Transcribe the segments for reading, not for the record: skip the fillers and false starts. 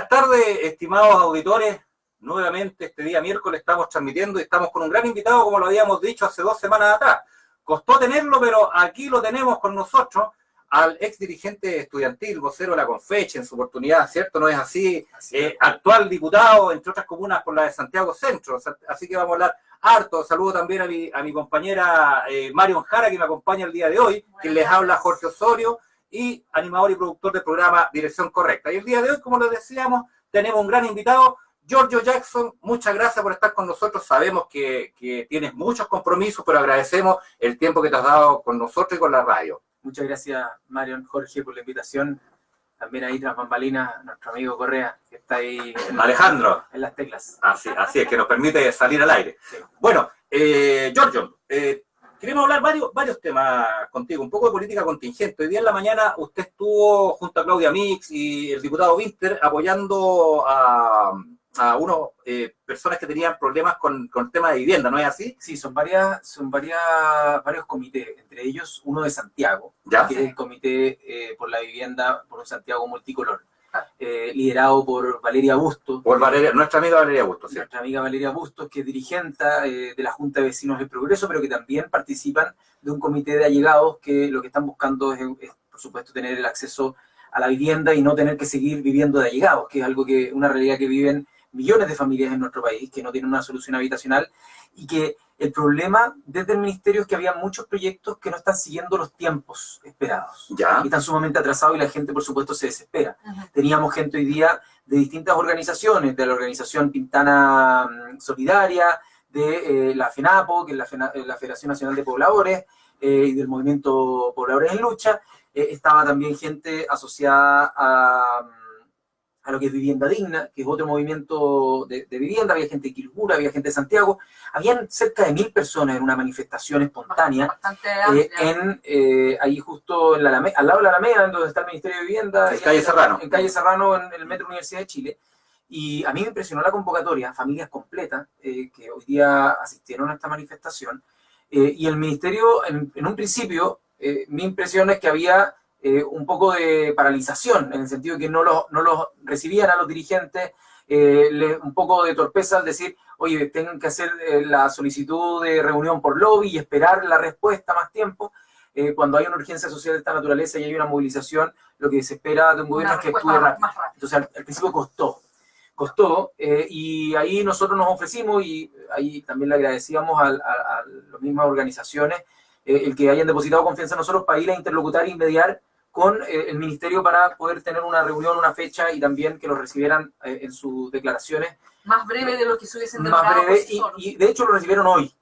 Buenas tardes, estimados auditores. Nuevamente este día miércoles estamos transmitiendo y estamos con un gran invitado, como lo habíamos dicho hace 2 semanas atrás. Costó tenerlo, pero aquí lo tenemos con nosotros, al ex dirigente estudiantil, vocero de la Confeche en su oportunidad, ¿cierto? ¿No es así? Actual diputado, entre otras comunas, por la de Santiago Centro. Así que vamos a hablar harto. Saludo también a mi compañera Marion Jara, que me acompaña el día de hoy, quien les habla Jorge Osorio, y animador y productor del programa Dirección Correcta. Y el día de hoy, como les decíamos, tenemos un gran invitado, Giorgio Jackson. Muchas gracias por estar con nosotros. Sabemos que tienes muchos compromisos, pero agradecemos el tiempo que te has dado con nosotros y con la radio. Muchas gracias, Marion, Jorge, por la invitación. También ahí tras bambalinas, nuestro amigo Correa, que está ahí Alejandro. En las teclas. Así es, que nos permite salir al aire. Sí. Bueno, Giorgio, queremos hablar varios temas contigo, un poco de política contingente. Hoy día en la mañana usted estuvo junto a Claudia Mix y el diputado Winter apoyando a unas personas que tenían problemas con el tema de vivienda, ¿no es así? Sí, son varios comités, entre ellos uno de Santiago, ¿ya? Que es el Comité por la Vivienda por un Santiago Multicolor, liderado por Valeria Bustos. Nuestra amiga Valeria Bustos, ¿sí? Nuestra amiga Valeria Bustos, que es dirigente de la Junta de Vecinos del Progreso, pero que también participan de un comité de allegados que lo que están buscando es por supuesto, tener el acceso a la vivienda y no tener que seguir viviendo de allegados, que es una realidad que viven millones de familias en nuestro país que no tienen una solución habitacional, y que el problema desde el ministerio es que había muchos proyectos que no están siguiendo los tiempos esperados. ¿Ya? Y están sumamente atrasados y la gente, por supuesto, se desespera. Teníamos gente hoy día de distintas organizaciones, de la organización Pintana Solidaria, de la FENAPO, que es la Federación Nacional de Pobladores, y del Movimiento Pobladores en Lucha. Estaba también gente asociada a lo que es Vivienda Digna, que es otro movimiento de vivienda. Había gente de Quilpura, había gente de Santiago. Habían cerca de 1000 personas en una manifestación espontánea, ahí justo al lado de la Alameda, donde está el Ministerio de Vivienda, en Calle Serrano. En Calle Serrano, en el Metro Universidad de Chile. Y a mí me impresionó la convocatoria, familias completas, que hoy día asistieron a esta manifestación. Y el Ministerio, en un principio, mi impresión es que había un poco de paralización, en el sentido de que no los recibían a los dirigentes, un poco de torpeza al decir, oye, tengan que hacer la solicitud de reunión por lobby y esperar la respuesta más tiempo. Cuando hay una urgencia social de esta naturaleza y hay una movilización, lo que se espera de un gobierno es que actúe rápido. Entonces, al principio costó, y ahí nosotros nos ofrecimos, y ahí también le agradecíamos a las mismas organizaciones el que hayan depositado confianza en nosotros para ir a interlocutar y mediar con el ministerio para poder tener una reunión, una fecha, y también que lo recibieran en sus declaraciones. Más breve de lo que se hubiesen demorado. Más breve, y de hecho lo recibieron hoy.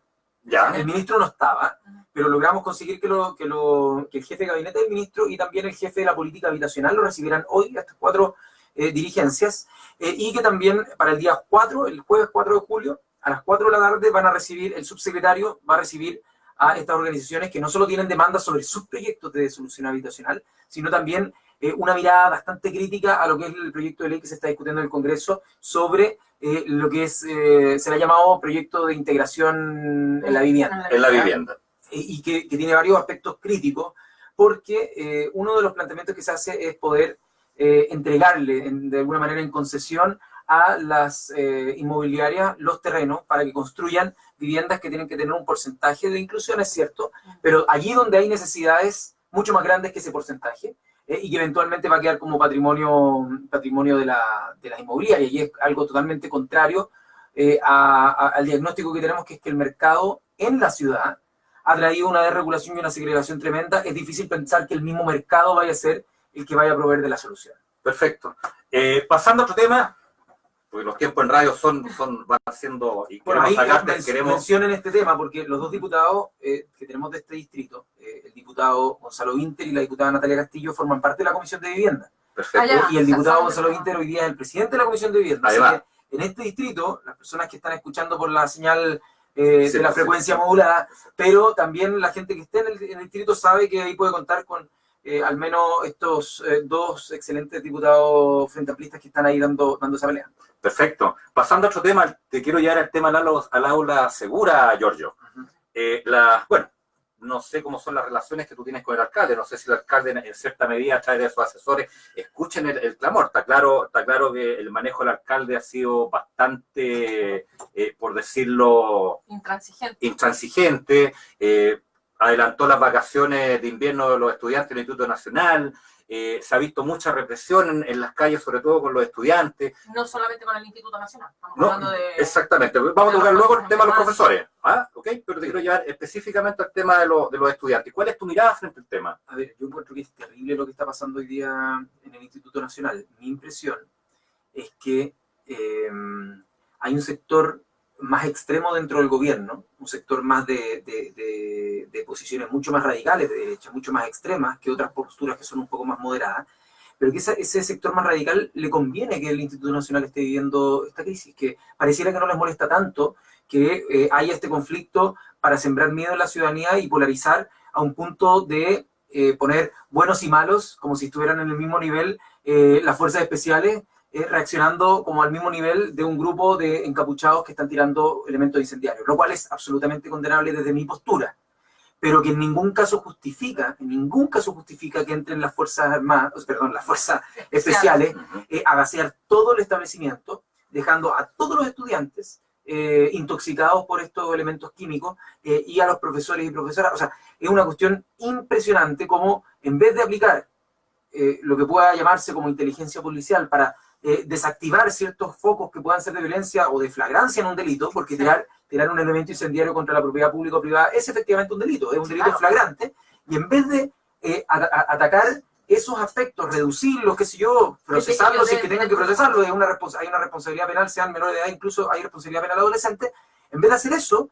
¿Ya? El ministro no estaba, pero logramos conseguir que el jefe de gabinete del ministro y también el jefe de la política habitacional lo recibieran hoy, a estas 4 dirigencias, y que también para el día 4, el jueves 4 de julio, a las 4 de la tarde van a recibir, el subsecretario va a recibir a estas organizaciones que no solo tienen demandas sobre sus proyectos de solución habitacional, sino también una mirada bastante crítica a lo que es el proyecto de ley que se está discutiendo en el Congreso sobre lo que es, se le ha llamado proyecto de integración en la vivienda. En la vivienda. Y que tiene varios aspectos críticos, porque uno de los planteamientos que se hace es poder entregarle de alguna manera en concesión a las inmobiliarias los terrenos para que construyan viviendas que tienen que tener un porcentaje de inclusión, es cierto, pero allí donde hay necesidades mucho más grandes que ese porcentaje, y que eventualmente va a quedar como patrimonio de las inmobiliarias, y es algo totalmente contrario al diagnóstico que tenemos, que es que el mercado en la ciudad ha traído una desregulación y una segregación tremenda. Es difícil pensar que el mismo mercado vaya a ser el que vaya a proveer de la solución. Perfecto. Pasando a otro tema, porque los tiempos en radio van haciendo, y bueno, ahí queremos mencionen este tema, porque los 2 diputados que tenemos de este distrito, el diputado Gonzalo Winter y la diputada Natalia Castillo, forman parte de la Comisión de Vivienda. Perfecto. Y el diputado Gonzalo Winter hoy día es el presidente de la Comisión de Vivienda. Así que en este distrito, las personas que están escuchando por la señal de la frecuencia modulada, pero también la gente que esté en el distrito sabe que ahí puede contar con al menos estos 2 excelentes diputados frente amplistas que están ahí dando esa pelea. Perfecto. Pasando a otro tema, te quiero llevar al tema al aula segura, Giorgio. Bueno, no sé cómo son las relaciones que tú tienes con el alcalde, no sé si el alcalde en cierta medida a través de sus asesores escuchen el clamor. Está claro que el manejo del alcalde ha sido bastante, por decirlo, intransigente. Adelantó las vacaciones de invierno de los estudiantes del Instituto Nacional. Se ha visto mucha represión en las calles, sobre todo con los estudiantes. No solamente con el Instituto Nacional, estamos No, hablando de... exactamente. Vamos a tocar luego el tema de los profesores. Okay, pero te quiero llevar específicamente al tema de los estudiantes. ¿Cuál es tu mirada frente al tema? A ver, yo encuentro que es terrible lo que está pasando hoy día en el Instituto Nacional. Mi impresión es que hay un sector más extremo dentro del gobierno, un sector más de posiciones mucho más radicales de derecha, mucho más extremas que otras posturas que son un poco más moderadas, pero que ese sector más radical le conviene que el Instituto Nacional esté viviendo esta crisis, que pareciera que no les molesta tanto que haya este conflicto para sembrar miedo en la ciudadanía y polarizar a un punto de poner buenos y malos, como si estuvieran en el mismo nivel las fuerzas especiales, reaccionando como al mismo nivel de un grupo de encapuchados que están tirando elementos incendiarios, lo cual es absolutamente condenable desde mi postura, pero que en ningún caso justifica que entren las fuerzas armadas, perdón, las fuerzas especiales a gasear todo el establecimiento, dejando a todos los estudiantes intoxicados por estos elementos químicos y a los profesores y profesoras. O sea, es una cuestión impresionante como en vez de aplicar lo que pueda llamarse como inteligencia policial para desactivar ciertos focos que puedan ser de violencia o de flagrancia en un delito, porque tirar un elemento incendiario contra la propiedad pública o privada es efectivamente un delito, es un delito flagrante, y en vez de atacar esos aspectos, reducirlos, qué sé yo, procesarlos si es que tengan que procesarlos, hay una responsabilidad penal, sean menores de edad, incluso hay responsabilidad penal adolescente, en vez de hacer eso,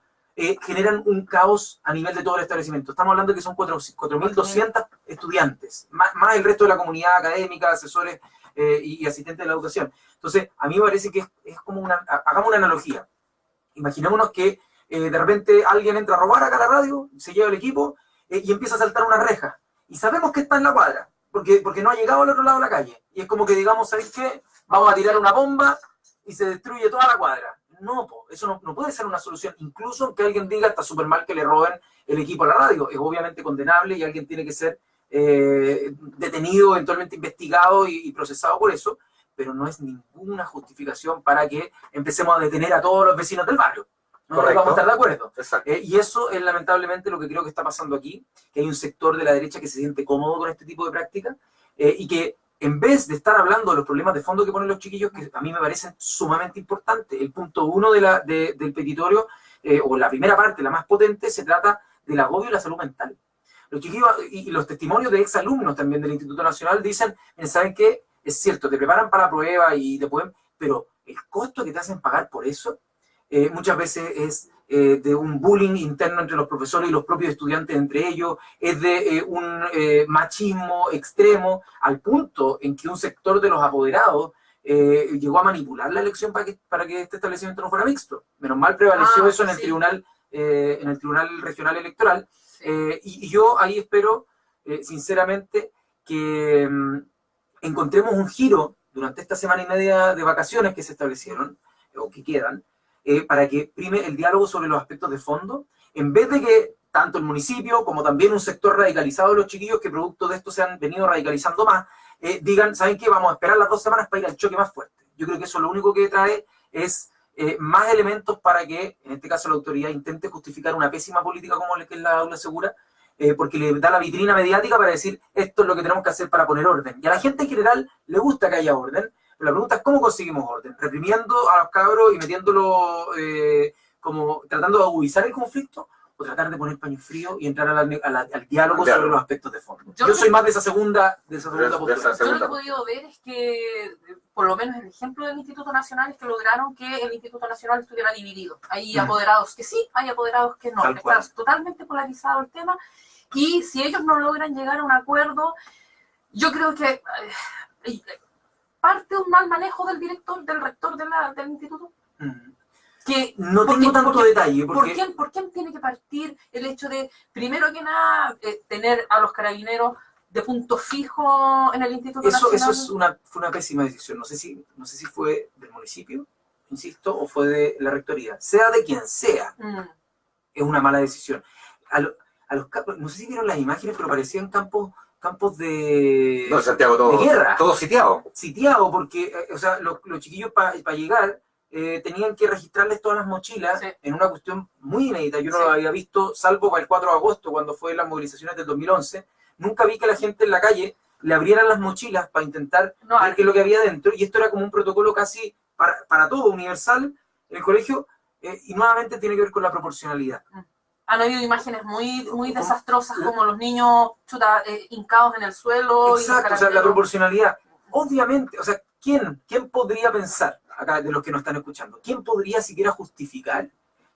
generan un caos a nivel de todo el establecimiento. Estamos hablando de que son 4.200 estudiantes, más el resto de la comunidad académica, asesores y asistentes de la educación. Entonces, a mí me parece que es como hagamos una analogía. Imaginémonos que de repente alguien entra a robar acá a la radio, se lleva el equipo y empieza a saltar una reja. Y sabemos que está en la cuadra, porque no ha llegado al otro lado de la calle. Y es como que digamos, ¿sabéis qué? Vamos a tirar una bomba y se destruye toda la cuadra. No, eso no puede ser una solución. Incluso que alguien diga, está súper mal que le roben el equipo a la radio. Es obviamente condenable y alguien tiene que ser detenido, eventualmente investigado y procesado por eso, pero no es ninguna justificación para que empecemos a detener a todos los vecinos del barrio. ¿No? Vamos a estar de acuerdo. Y eso es lamentablemente lo que creo que está pasando aquí, que hay un sector de la derecha que se siente cómodo con este tipo de prácticas y que en vez de estar hablando de los problemas de fondo que ponen los chiquillos, que a mí me parecen sumamente importantes, el punto 1 del petitorio, o la primera parte, la más potente, se trata del agobio y la salud mental. Los chiquillos y los testimonios de exalumnos también del Instituto Nacional dicen, ¿saben qué? Es cierto, te preparan para la prueba y te pueden, pero el costo que te hacen pagar por eso muchas veces es de un bullying interno entre los profesores y los propios estudiantes entre ellos, es de un machismo extremo, al punto en que un sector de los apoderados llegó a manipular la elección para que este establecimiento no fuera mixto. Menos mal prevaleció eso en el Tribunal Regional Electoral. Y yo ahí espero, sinceramente, que encontremos un giro durante esta semana y media de vacaciones que se establecieron, o que quedan, para que prime el diálogo sobre los aspectos de fondo, en vez de que tanto el municipio como también un sector radicalizado de los chiquillos que producto de esto se han venido radicalizando más, digan, ¿saben qué? Vamos a esperar las 2 semanas para ir al choque más fuerte. Yo creo que eso lo único que trae es más elementos para que, en este caso la autoridad, intente justificar una pésima política como la que es la aula segura, porque le da la vitrina mediática para decir, esto es lo que tenemos que hacer para poner orden. Y a la gente en general le gusta que haya orden, pero la pregunta es, ¿cómo conseguimos orden? ¿Reprimiendo a los cabros y metiéndolo como tratando de agudizar el conflicto? ¿O tratar de poner paño frío y entrar al diálogo sobre los aspectos de fondo? Yo soy más de esa segunda postura. Yo lo que he podido ver es que, por lo menos el ejemplo del Instituto Nacional, es que lograron que el Instituto Nacional estuviera dividido. Hay apoderados que sí, hay apoderados que no. Está totalmente polarizado el tema. Y si ellos no logran llegar a un acuerdo, yo creo que parte un mal manejo del rector del instituto. Que no tengo tanto detalle. ¿Por quién tiene que partir el hecho de, primero que nada, tener a los carabineros de punto fijo en el Instituto Nacional? Eso fue una pésima decisión. No sé si fue del municipio, insisto, o fue de la rectoría. Sea de quien sea, es una mala decisión. A a los campos, no sé si vieron las imágenes, pero parecían campos de, No, Santiago, todo, de guerra. todo sitiado. Sitiado, porque o sea, los chiquillos para llegar tenían que registrarles todas las mochilas en una cuestión muy inédita. Yo no lo había visto, salvo para el 4 de agosto, cuando fue las movilizaciones del 2011. Nunca vi que la gente en la calle le abrieran las mochilas para intentar ver qué es lo que había dentro, y esto era como un protocolo casi para todo, universal, en el colegio, y nuevamente tiene que ver con la proporcionalidad. Han habido imágenes muy desastrosas, como los niños hincados en el suelo. Exacto, o sea, la proporcionalidad. Obviamente, o sea, ¿quién podría pensar, acá de los que nos están escuchando, quién podría siquiera justificar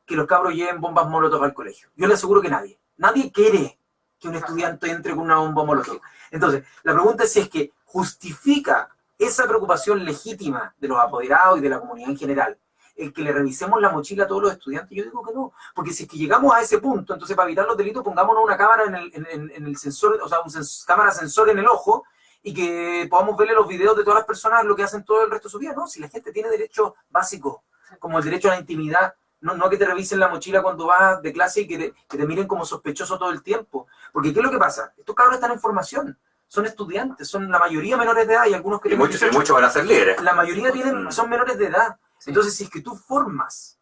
que los cabros lleven bombas molotov al colegio? Yo le aseguro que nadie. Nadie quiere que un estudiante entre con una bomba molotov. Entonces, la pregunta es si es que justifica esa preocupación legítima de los apoderados y de la comunidad en general el que le revisemos la mochila a todos los estudiantes. Yo digo que no, porque si es que llegamos a ese punto, entonces para evitar los delitos pongámonos una cámara en el sensor, o sea, cámara sensor en el ojo, y que podamos verle los videos de todas las personas lo que hacen todo el resto de su vida. No, si la gente tiene derechos básicos, como el derecho a la intimidad, no que te revisen la mochila cuando vas de clase y que te miren como sospechoso todo el tiempo. Porque ¿qué es lo que pasa? Estos cabros están en formación, son estudiantes, son la mayoría menores de edad, y algunos que... Y muchos van a ser líderes. La mayoría son menores de edad. Entonces, si es que tú formas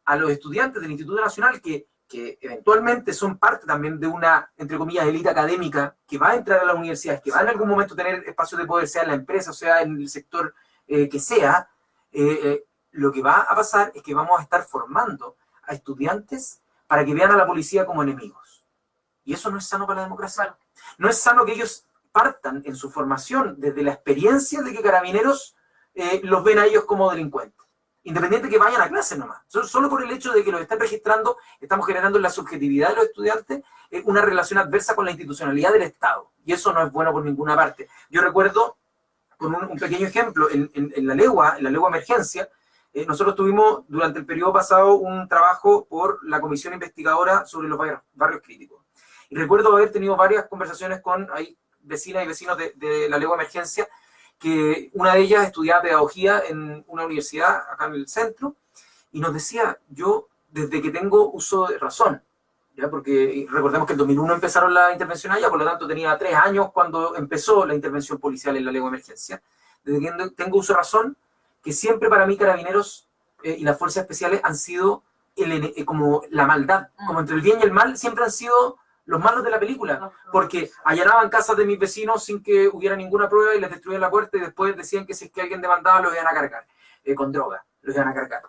a los estudiantes del Instituto Nacional, que eventualmente son parte también de una, entre comillas, élite académica, que va a entrar a las universidades, que va en algún momento a tener espacio de poder, sea en la empresa, o sea en el sector que sea, lo que va a pasar es que vamos a estar formando a estudiantes para que vean a la policía como enemigos. Y eso no es sano para la democracia. No es sano que ellos partan en su formación desde la experiencia de que Carabineros los ven a ellos como delincuentes. Independiente que vayan a clase nomás. Solo por el hecho de que los están registrando, estamos generando en la subjetividad de los estudiantes una relación adversa con la institucionalidad del Estado. Y eso no es bueno por ninguna parte. Yo recuerdo, con un pequeño ejemplo, en la legua emergencia, nosotros tuvimos durante el periodo pasado un trabajo por la comisión investigadora sobre los barrios críticos. Y recuerdo haber tenido varias conversaciones con vecinas y vecinos de la legua emergencia, que una de ellas estudiaba pedagogía en una universidad acá en el centro, y nos decía: yo desde que tengo uso de razón, ¿ya? Porque recordemos que en 2001 empezaron la intervención allá, por lo tanto tenía 3 años cuando empezó la intervención policial en la legua emergencia, desde que tengo uso de razón, que siempre para mí Carabineros y las fuerzas especiales han sido como la maldad, como entre el bien y el mal siempre han sido los malos de la película, porque allanaban casas de mis vecinos sin que hubiera ninguna prueba y les destruían la puerta, y después decían que si es que alguien demandaba los iban a cargar, con droga, los iban a cargar.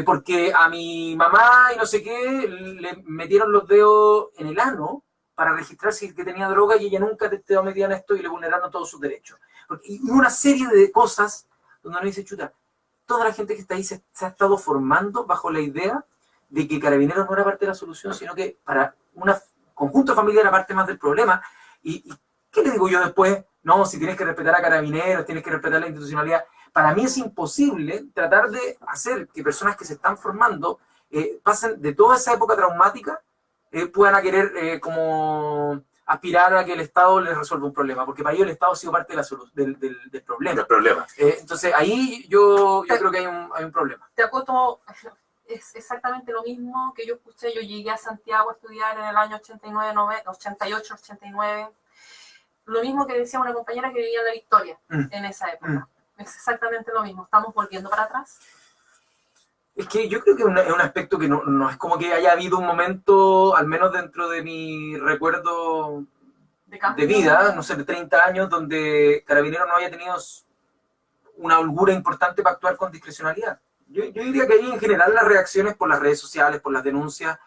Porque a mi mamá y no sé qué le metieron los dedos en el ano para registrar si es que tenía droga, y ella nunca te metía en esto y le vulneraron todos sus derechos. Y una serie de cosas donde uno dice: chuta, toda la gente que está ahí se ha estado formando bajo la idea de que Carabineros no era parte de la solución, sino que para una conjunto familiar era parte más del problema. ¿Y qué le digo yo después? No, si tienes que respetar a Carabineros, tienes que respetar la institucionalidad. Para mí es imposible tratar de hacer que personas que se están formando pasen de toda esa época traumática, puedan a querer como aspirar a que el Estado les resuelva un problema, porque para ellos el Estado ha sido parte de del problema. El problema. Entonces ahí yo creo que hay un problema. Te acoto, es exactamente lo mismo que yo escuché. Yo llegué a Santiago a estudiar en el año 88, 89. Lo mismo que decía una compañera que vivía en La Victoria en esa época. Es exactamente lo mismo. ¿Estamos volviendo para atrás? Es que yo creo que es un aspecto que no es como que haya habido un momento, al menos dentro de mi recuerdo de vida, no sé, de 30 años, donde Carabineros no haya tenido una holgura importante para actuar con discrecionalidad. Yo diría que ahí en general las reacciones por las redes sociales, por las denuncias,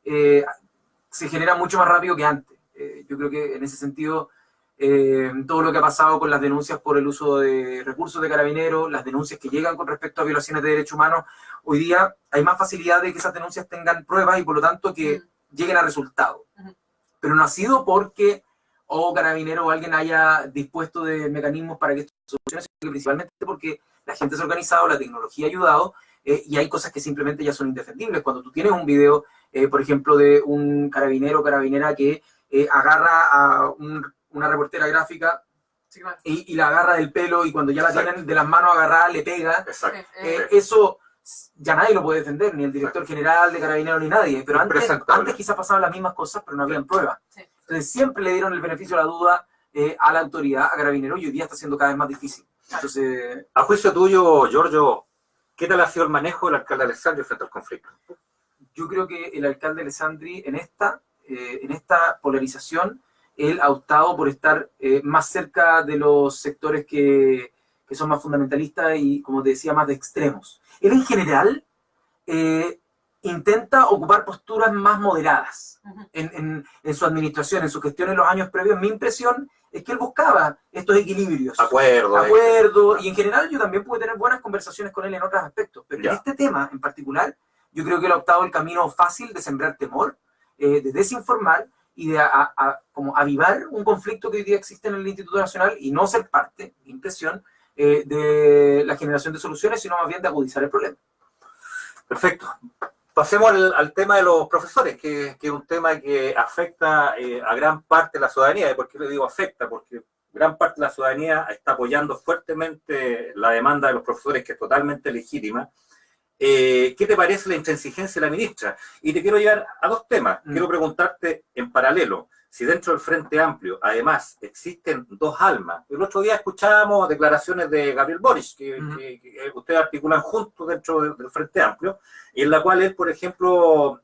se generan mucho más rápido que antes. Yo creo que en ese sentido, todo lo que ha pasado con las denuncias por el uso de recursos de Carabineros, las denuncias que llegan con respecto a violaciones de derechos humanos, hoy día hay más facilidad de que esas denuncias tengan pruebas y por lo tanto que lleguen a resultados. Pero no ha sido porque Carabineros o alguien haya dispuesto de mecanismos para que esto se solucione, sino que principalmente porque la gente se ha organizado, la tecnología ha ayudado, y hay cosas que simplemente ya son indefendibles. Cuando tú tienes un video, por ejemplo, de un carabinero o carabinera que agarra a una reportera gráfica, sí, claro, y la agarra del pelo, y cuando ya la tienen de las manos agarrada le pega, eso ya nadie lo puede defender, ni el director general de Carabineros ni nadie, pero antes quizás pasaban las mismas cosas, pero no habían pruebas. Sí. Entonces siempre le dieron el beneficio de la duda a la autoridad, a Carabineros, y hoy día está siendo cada vez más difícil. Entonces, a juicio tuyo, Giorgio, ¿qué tal ha sido el manejo del alcalde Alessandri frente al conflicto? yo creo que el alcalde Alessandri en esta polarización, él ha optado por estar más cerca de los sectores que son más fundamentalistas y, como te decía, más de extremos. Él en general intenta ocupar posturas más moderadas en su administración, en su gestión en los años previos. Mi impresión es que él buscaba estos equilibrios. Acuerdo, y en general yo también pude tener buenas conversaciones con él en otros aspectos, pero en este tema en particular, yo creo que él ha optado el camino fácil de sembrar temor, de desinformar y de como avivar un conflicto que hoy día existe en el Instituto Nacional y no ser parte, mi impresión, de la generación de soluciones, sino más bien de agudizar el problema. Perfecto. Pasemos al tema de los profesores, que es un tema que afecta a gran parte de la ciudadanía. ¿Y por qué le digo afecta? Porque gran parte de la ciudadanía está apoyando fuertemente la demanda de los profesores, que es totalmente legítima. ¿Qué te parece la intransigencia de la ministra? Y te quiero llevar a dos temas. Quiero preguntarte en paralelo, si dentro del Frente Amplio, además, existen dos almas. El otro día escuchábamos declaraciones de Gabriel Boric, que ustedes articulan juntos dentro del Frente Amplio, en la cual él, por ejemplo,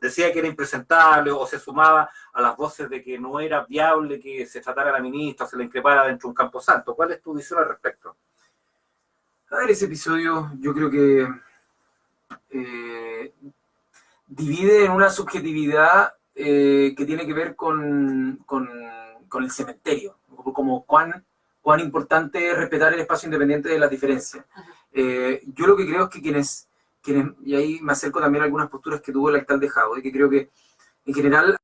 decía que era impresentable o se sumaba a las voces de que no era viable que se tratara a la ministra, se la increpara dentro de un camposanto. ¿Cuál es tu visión al respecto? A ver, ese episodio yo creo que divide en una subjetividad que tiene que ver con el cementerio, como cuán importante es respetar el espacio independiente de las diferencias. Yo lo que creo es que quienes, y ahí me acerco también a algunas posturas que tuvo el alcalde Jaude, que creo que en general,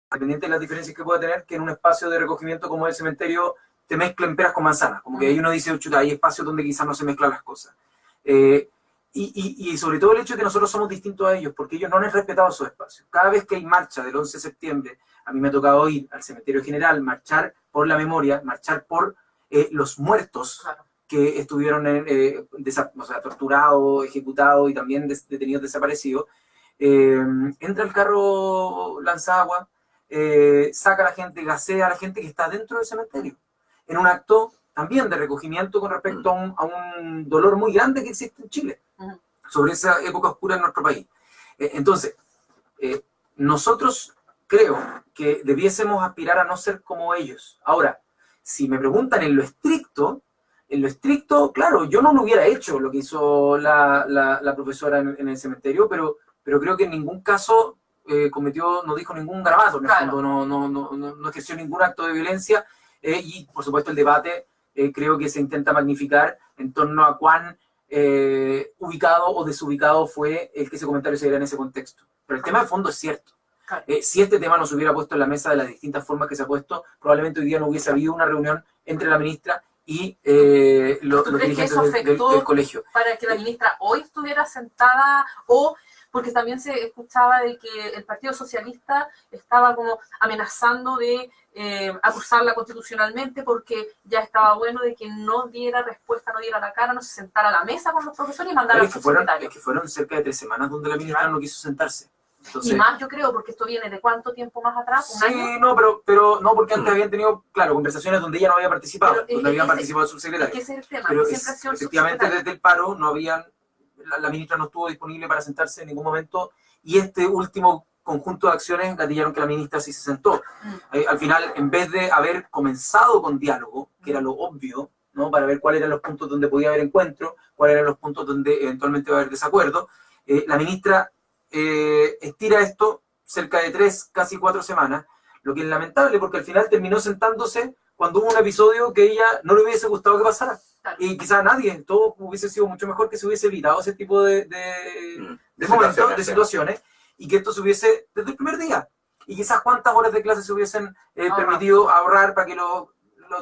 independiente de las diferencias que pueda tener, que en un espacio de recogimiento como el cementerio te mezclen peras con manzanas, como que ahí uno dice, chuta, hay espacios donde quizás no se mezclan las cosas. Y sobre todo el hecho de que nosotros somos distintos a ellos, porque ellos no han respetado esos espacios. Cada vez que hay marcha del 11 de septiembre, a mí me ha tocado ir al cementerio general, marchar por la memoria, marchar por los muertos que estuvieron torturados, ejecutados y también detenidos desaparecidos. Entra el carro lanzagua, saca a la gente, gasea a la gente que está dentro del cementerio, en un acto también de recogimiento con respecto a un dolor muy grande que existe en Chile, sobre esa época oscura en nuestro país. Entonces, nosotros creo que debiésemos aspirar a no ser como ellos. Ahora, si me preguntan en lo estricto, claro, yo no lo hubiera hecho lo que hizo la profesora en el cementerio, pero creo que en ningún caso no dijo ningún garabato, en el fondo, no ejerció ningún acto de violencia, y por supuesto el debate creo que se intenta magnificar en torno a cuán ubicado o desubicado fue el que ese comentario se diera en ese contexto. Pero el tema de fondo es cierto. Si este tema no se hubiera puesto en la mesa de las distintas formas que se ha puesto, probablemente hoy día no hubiese habido una reunión entre la ministra y los dirigentes del colegio. Para que la ministra hoy estuviera sentada, o porque también se escuchaba de que el Partido Socialista estaba como amenazando de acusarla constitucionalmente porque ya estaba bueno de que no diera respuesta, no diera la cara, no se sentara a la mesa con los profesores y mandara a los secretarios. Es que fueron cerca de 3 semanas donde la ministra no quiso sentarse. Entonces, y más, yo creo, porque esto viene de ¿cuánto tiempo más atrás? ¿Un año? No, pero no, porque antes habían tenido, claro, conversaciones donde ella no había participado, donde habían participado el subsecretario. Ese es el tema, pero siempre ha sido el efectivamente desde el paro no habían, la ministra no estuvo disponible para sentarse en ningún momento, y este último conjunto de acciones gatillaron que la ministra sí se sentó. Al final, en vez de haber comenzado con diálogo, que era lo obvio, ¿no?, para ver cuáles eran los puntos donde podía haber encuentro, cuáles eran los puntos donde eventualmente va a haber desacuerdo, la ministra estira esto cerca de 3, casi 4 semanas, lo que es lamentable porque al final terminó sentándose cuando hubo un episodio que ella no le hubiese gustado que pasara. Y quizá a nadie, todo hubiese sido mucho mejor que se hubiese evitado ese tipo de momentos, de situaciones, y que esto se hubiese desde el primer día. Y quizás cuántas horas de clase se hubiesen permitido ahorrar para que los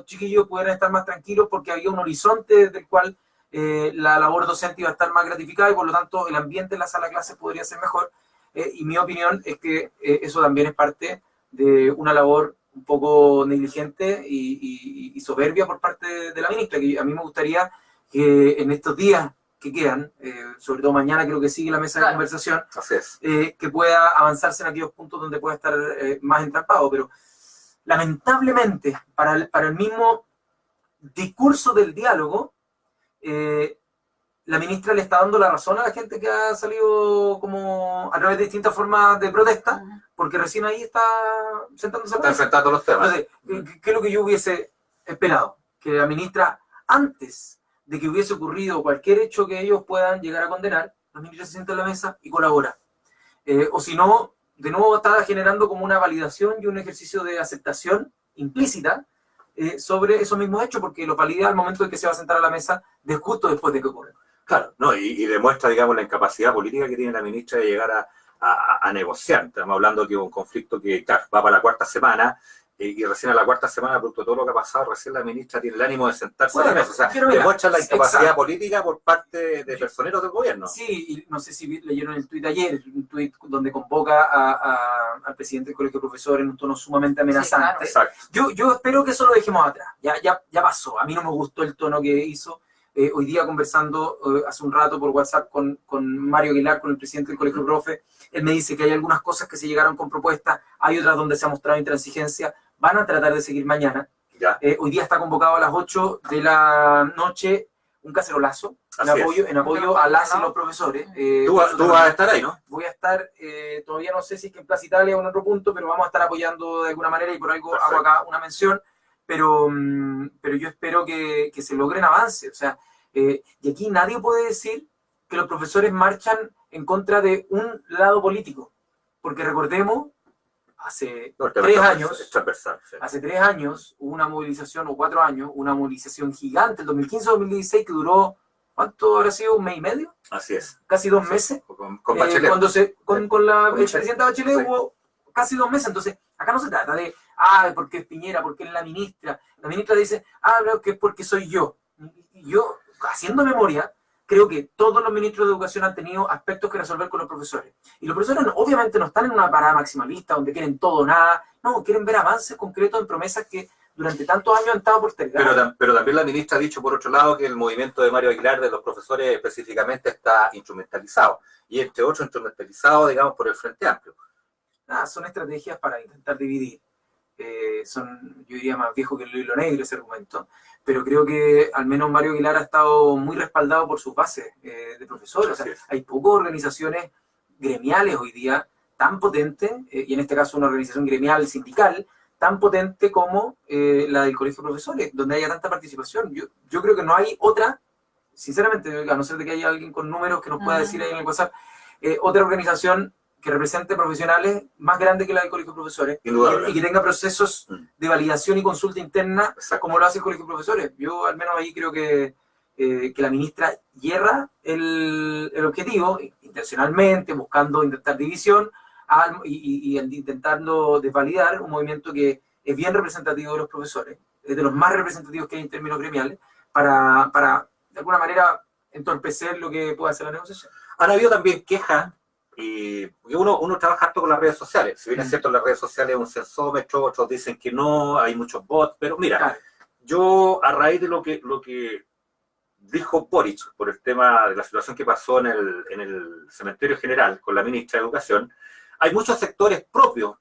chiquillos pudieran estar más tranquilos, porque había un horizonte desde el cual la labor docente iba a estar más gratificada y por lo tanto el ambiente en la sala de clases podría ser mejor. Y mi opinión es que eso también es parte de una labor un poco negligente y soberbia por parte de la ministra, que a mí me gustaría que en estos días que quedan, sobre todo mañana creo que sigue la mesa de conversación, Así es. que pueda avanzarse en aquellos puntos donde pueda estar más entrampado, pero lamentablemente para el mismo discurso del diálogo, la ministra le está dando la razón a la gente que ha salido como a través de distintas formas de protesta, porque recién ahí está sentándose a Está enfrentando los temas. Entonces, ¿qué es lo que yo hubiese esperado? Que la ministra, antes de que hubiese ocurrido cualquier hecho que ellos puedan llegar a condenar, la ministra se sienta en la mesa y colabora. O si no, de nuevo está generando como una validación y un ejercicio de aceptación implícita sobre esos mismos hechos, porque los valida al momento de que se va a sentar a la mesa justo después de que ocurre. Claro, no, y demuestra, digamos, la incapacidad política que tiene la ministra de llegar a negociar. Estamos hablando que un conflicto que, claro, va para la cuarta semana, y recién a la cuarta semana, producto de todo lo que ha pasado, recién la ministra tiene el ánimo de sentarse a la mesa. O sea, demuestra la incapacidad política por parte de personeros del gobierno. Sí, y no sé si leyeron el tuit ayer, un tuit donde convoca al presidente del Colegio de Profesores en un tono sumamente amenazante. Sí, claro. Exacto. Yo espero que eso lo dejemos atrás. Ya pasó. A mí no me gustó el tono que hizo. Hoy día conversando hace un rato por WhatsApp con Mario Aguilar, con el presidente del Colegio de Profe, él me dice que hay algunas cosas que se llegaron con propuestas, hay otras donde se ha mostrado intransigencia, van a tratar de seguir mañana. Hoy día está convocado a las 8 de la noche un cacerolazo en apoyo a las y los profesores. Tú vas a estar ahí, ¿no? Voy a estar, todavía no sé si es que en Plaza Italia o en otro punto, pero vamos a estar apoyando de alguna manera y por algo hago acá una mención, pero yo espero que se logren avances. O sea, y aquí nadie puede decir que los profesores marchan en contra de un lado político, porque recordemos, hace 3 años, hace 3 años hubo una movilización, o 4 años, una movilización gigante, el 2015-2016, que duró, ¿cuánto habrá sido? ¿1 mes y medio? Así es. Casi 2 meses. Con Bachelet. Con la presidenta Bachelet hubo casi 2 meses. Entonces, acá no se trata de, porque es Piñera, porque es la ministra. La ministra dice, creo que es porque soy yo. Y yo, haciendo memoria, creo que todos los ministros de educación han tenido aspectos que resolver con los profesores. Y los profesores obviamente no están en una parada maximalista donde quieren todo o nada. No, quieren ver avances concretos en promesas que durante tantos años han estado postergadas. Pero también la ministra ha dicho, por otro lado, que el movimiento de Mario Aguilar de los profesores específicamente está instrumentalizado. Y entre otros instrumentalizado, digamos, por el Frente Amplio. Son estrategias para intentar dividir. Yo diría, más viejo que el hilo negro ese argumento. Pero creo que al menos Mario Aguilar ha estado muy respaldado por sus bases de profesores. O sea, hay pocas organizaciones gremiales hoy día tan potentes, y en este caso una organización gremial sindical, tan potente como la del Colegio de Profesores, donde haya tanta participación. Yo creo que no hay otra, sinceramente, a no ser de que haya alguien con números que nos pueda decir ahí en el WhatsApp, otra organización que represente profesionales más grande que la del Colegio de Profesores y que tenga procesos de validación y consulta interna como lo hace el Colegio de Profesores. Yo al menos ahí creo que la ministra hierra el objetivo intencionalmente, buscando intentar división y intentando desvalidar un movimiento que es bien representativo de los profesores, es de los más representativos que hay en términos gremiales, para de alguna manera entorpecer lo que pueda hacer la negociación. Han habido también quejas. Y uno trabaja harto con las redes sociales. Si bien es cierto, en las redes sociales es un censómetro, otros dicen que no, hay muchos bots, pero mira, yo a raíz de lo que dijo Boric por el tema de la situación que pasó en el cementerio general con la ministra de Educación, hay muchos sectores propios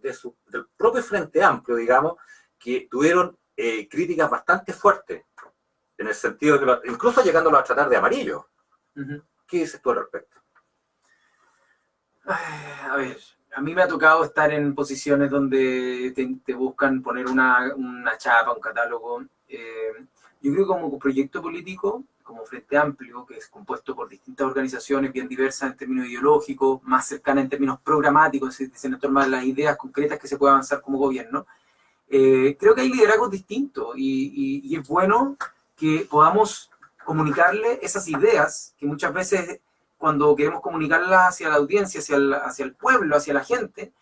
del propio Frente Amplio, digamos, que tuvieron críticas bastante fuertes, en el sentido de que incluso llegándolo a tratar de amarillo. ¿Qué dices tú al respecto? A ver, a mí me ha tocado estar en posiciones donde te buscan poner una chapa, un catálogo. Yo creo que como proyecto político, como Frente Amplio, que es compuesto por distintas organizaciones bien diversas en términos ideológicos, más cercanas en términos programáticos, es decir, en torno a las ideas concretas que se puede avanzar como gobierno, creo que hay liderazgos distintos y es bueno que podamos comunicarle esas ideas que muchas veces, cuando queremos comunicarlas hacia la audiencia, hacia el pueblo, hacia la gente,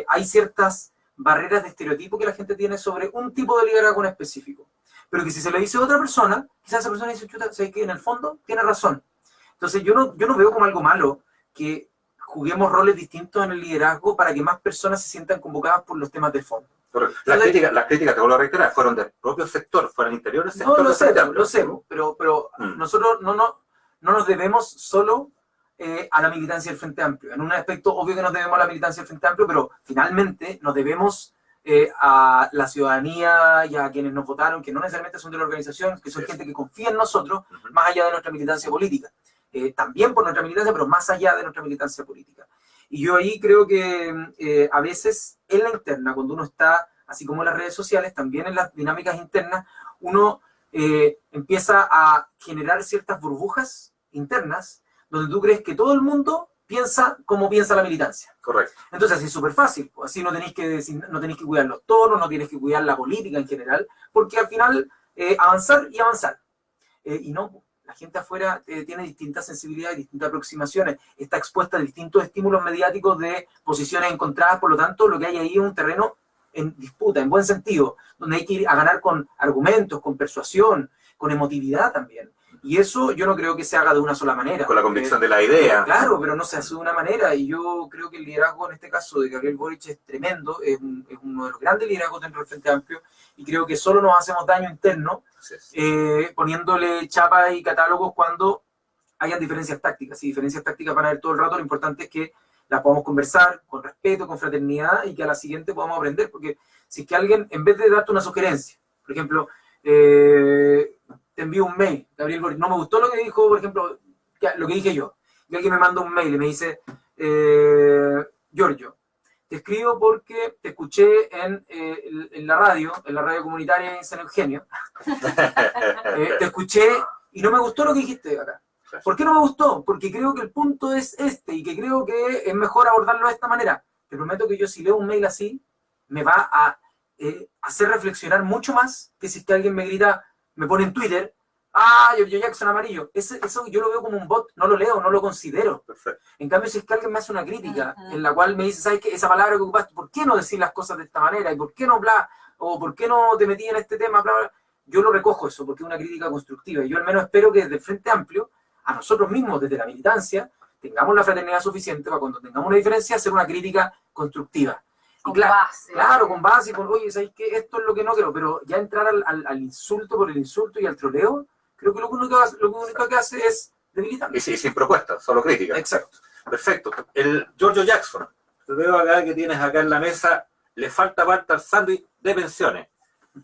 hay ciertas barreras de estereotipo que la gente tiene sobre un tipo de liderazgo en específico. Pero que si se le dice a otra persona, quizás esa persona dice, chuta, ¿sabes qué? En el fondo tiene razón. Entonces yo no veo como algo malo que juguemos roles distintos en el liderazgo para que más personas se sientan convocadas por los temas de fondo. Las críticas, te vuelvo a reiterar, fueron del propio sector, fueron interiores del sector. No, lo sé, pero nosotros no nos debemos solo a la militancia del Frente Amplio. En un aspecto, obvio que nos debemos a la militancia del Frente Amplio, pero finalmente nos debemos a la ciudadanía y a quienes nos votaron, que no necesariamente son de la organización, que son gente que confía en nosotros, más allá de nuestra militancia política. También por nuestra militancia, pero más allá de nuestra militancia política. Y yo ahí creo que a veces en la interna, cuando uno está, así como en las redes sociales, también en las dinámicas internas, uno empieza a generar ciertas burbujas internas donde tú crees que todo el mundo piensa como piensa la militancia. Correcto. Entonces así es súper fácil, así no tenéis que cuidar los tonos, no tienes que cuidar la política en general, porque al final avanzar y avanzar. Y no, la gente afuera tiene distintas sensibilidades, distintas aproximaciones, está expuesta a distintos estímulos mediáticos de posiciones encontradas, por lo tanto lo que hay ahí es un terreno en disputa, en buen sentido, donde hay que ir a ganar con argumentos, con persuasión, con emotividad también. Y eso yo no creo que se haga de una sola manera. Con la convicción de la idea. Claro, pero no se hace de una manera. Y yo creo que el liderazgo en este caso de Gabriel Boric es tremendo, es uno de los grandes liderazgos dentro del Frente Amplio, y creo que solo nos hacemos daño interno poniéndole chapas y catálogos cuando hayan diferencias tácticas. Si diferencias tácticas van a haber todo el rato, lo importante es que las podamos conversar con respeto, con fraternidad, y que a la siguiente podamos aprender, porque si es que alguien, en vez de darte una sugerencia, por ejemplo, te envío un mail, Gabriel Boric, no me gustó lo que dijo, por ejemplo, lo que dije yo, y alguien me manda un mail y me dice, Giorgio, te escribo porque te escuché en la radio comunitaria en San Eugenio, te escuché y no me gustó lo que dijiste acá. ¿Por qué no me gustó? Porque creo que el punto es este, y que creo que es mejor abordarlo de esta manera. Te prometo que yo, si leo un mail así, me va a hacer reflexionar mucho más que si es que alguien me grita, me pone en Twitter, Giorgio Jackson amarillo. Eso yo lo veo como un bot, no lo leo, no lo considero. Perfecto. En cambio, si es que alguien me hace una crítica en la cual me dice, ¿sabes qué? Esa palabra que ocupaste, ¿por qué no decir las cosas de esta manera? ¿Y por qué no bla? ¿O por qué no te metí en este tema? Bla, bla. Yo lo recojo eso, porque es una crítica constructiva. Y yo al menos espero que desde el Frente Amplio, a nosotros mismos, desde la militancia, tengamos la fraternidad suficiente para cuando tengamos una diferencia, hacer una crítica constructiva. Con claro, base. Claro, con base, con, oye, ¿sabes qué? Esto es lo que no quiero, pero ya entrar al insulto por el insulto y al troleo, creo que lo único que hace es debilitar. Y sin propuesta, solo crítica. Exacto. Perfecto. El Giorgio Jackson, te veo acá que tienes acá en la mesa, le falta parte al sándwich de pensiones.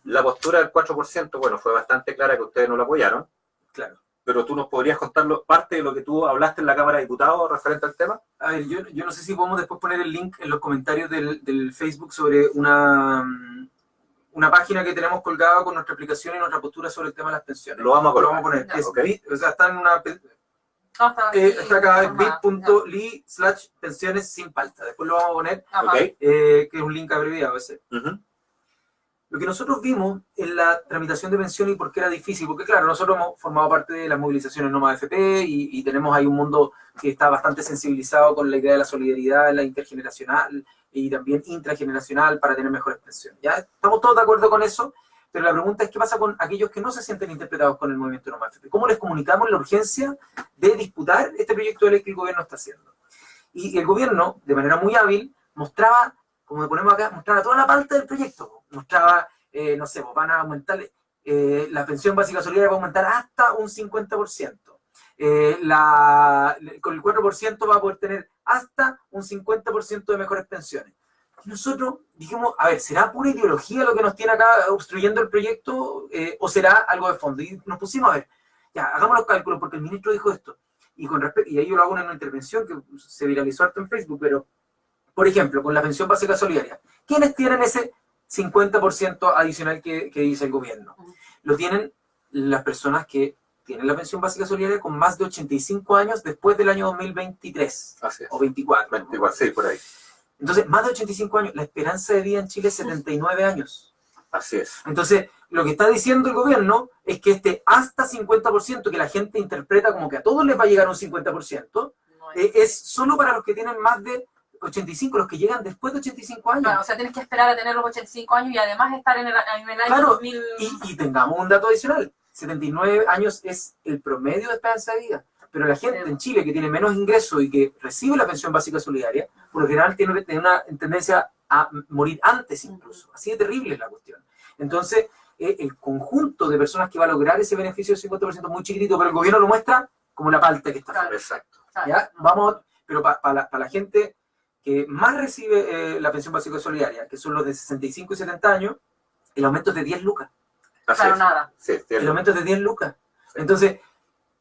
La postura del 4%, bueno, fue bastante clara que ustedes no la apoyaron. Claro. Pero tú nos podrías contar parte de lo que tú hablaste en la Cámara de Diputados referente al tema. A ver, yo no sé si podemos después poner el link en los comentarios del Facebook sobre una página que tenemos colgada con nuestra explicación y nuestra postura sobre el tema de las pensiones. Lo vamos a colocar. Lo vamos a poner. Okay. O sea, está en una... está acá, bit.ly/pensiones sin palta. Después lo vamos a poner, que es un link abreviado ese. Lo que nosotros vimos en la tramitación de pensiones y por qué era difícil, porque claro, nosotros hemos formado parte de las movilizaciones Noma AFP y tenemos ahí un mundo que está bastante sensibilizado con la idea de la solidaridad, la intergeneracional y también intrageneracional para tener mejores pensiones. ¿Ya? Estamos todos de acuerdo con eso, pero la pregunta es qué pasa con aquellos que no se sienten interpretados con el movimiento Noma AFP. ¿Cómo les comunicamos la urgencia de disputar este proyecto de ley que el gobierno está haciendo? Y el gobierno, de manera muy hábil, mostraba, como le ponemos acá, mostraba toda la palta del proyecto. Mostraba, no sé, van a aumentar, la pensión básica solidaria va a aumentar hasta un 50%. Con el 4% va a poder tener hasta un 50% de mejores pensiones. Y nosotros dijimos, a ver, ¿será pura ideología lo que nos tiene acá obstruyendo el proyecto o será algo de fondo? Y nos pusimos a ver, ya, hagamos los cálculos porque el ministro dijo esto. Y ahí yo lo hago en una intervención que se viralizó harto en Facebook, pero, por ejemplo, con la pensión básica solidaria, ¿quiénes tienen ese 50% adicional que dice el gobierno? Lo tienen las personas que tienen la pensión básica solidaria con más de 85 años después del año 2023. Así es. O 24. 24, sí, por ahí. Entonces, más de 85 años. La esperanza de vida en Chile es 79 años. Así es. Entonces, lo que está diciendo el gobierno es que hasta 50%, que la gente interpreta como que a todos les va a llegar un 50%, es solo para los que tienen más de 85, los que llegan después de 85 años. Claro, o sea, tienes que esperar a tener los 85 años y además estar en el año claro, 2000. Y tengamos un dato adicional. 79 años es el promedio de esperanza de vida. Pero la gente en Chile que tiene menos ingresos y que recibe la pensión básica solidaria, por lo general tiene una tendencia a morir antes incluso. Así de terrible es la cuestión. Entonces, el conjunto de personas que va a lograr ese beneficio del 50% es muy chiquitito, pero el gobierno lo muestra como la palta que está. Claro. Exacto. ¿Ya? Vamos, pero para la gente que más recibe la pensión básica solidaria, que son los de 65 y 70 años, el aumento es de 10 lucas. Así Claro, es. nada. Sí, tiene- El aumento es de 10 lucas. Entonces,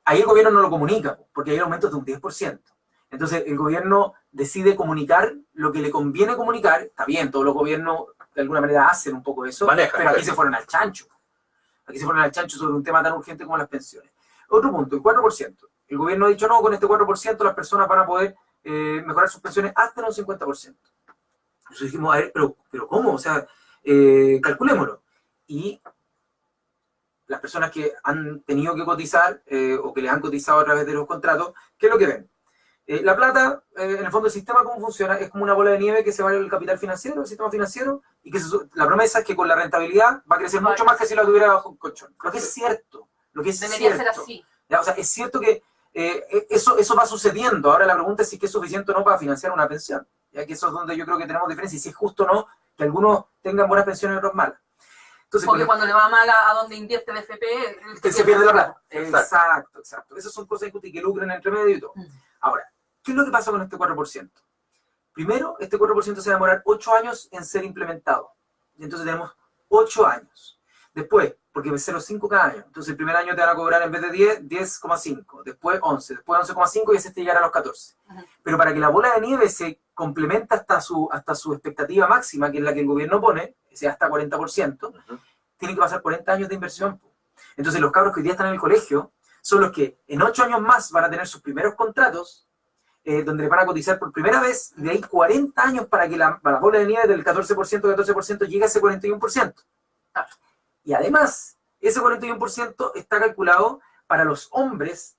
ahí el gobierno no lo comunica, porque hay aumentos de un 10%. Entonces, el gobierno decide comunicar lo que le conviene comunicar. Está bien, todos los gobiernos de alguna manera hacen un poco eso, Manejan, pero aquí claro. se fueron al chancho. Aquí se fueron al chancho sobre un tema tan urgente como las pensiones. Otro punto, el 4%. El gobierno ha dicho, no, con este 4% las personas van a poder mejorar sus pensiones hasta un 50%. Entonces dijimos, a ver, pero ¿cómo? O sea, calculémoslo. Y las personas que han tenido que cotizar o que les han cotizado a través de los contratos, ¿qué es lo que ven? La plata, en el fondo, el sistema, ¿cómo funciona? Es como una bola de nieve que se va al capital financiero, el sistema financiero, y que la promesa es que con la rentabilidad va a crecer mucho más que si la tuviera bajo un colchón. Lo que es cierto. Lo que es Debería cierto. ser así. ¿Ya? O sea, es cierto que eso va sucediendo. Ahora la pregunta es si es suficiente o no para financiar una pensión. Ya que eso es donde yo creo que tenemos diferencia. Y si es justo o no que algunos tengan buenas pensiones y otros malas. Entonces, Porque cuando le va mal a donde invierte el FP, el que se pierde la plata. Exacto. Exacto. Esas son cosas que lucran entre medio y todo. Ahora, ¿qué es lo que pasa con este 4%? Primero, este 4% se va a demorar 8 años en ser implementado. Y entonces tenemos 8 años. Después, porque es 0,5 cada año. Entonces el primer año te van a cobrar en vez de 10, 10,5. Después 11. Después 11,5 y ese te llegará a los 14. Pero para que la bola de nieve se complemente hasta su expectativa máxima, que es la que el gobierno pone, que sea hasta 40%, tiene que pasar 40 años de inversión. Entonces los cabros que hoy día están en el colegio son los que en 8 años más van a tener sus primeros contratos, donde les van a cotizar por primera vez, y de ahí 40 años para que la bola de nieve del 14% llegue a ese 41%. Y además, ese 41% está calculado para los hombres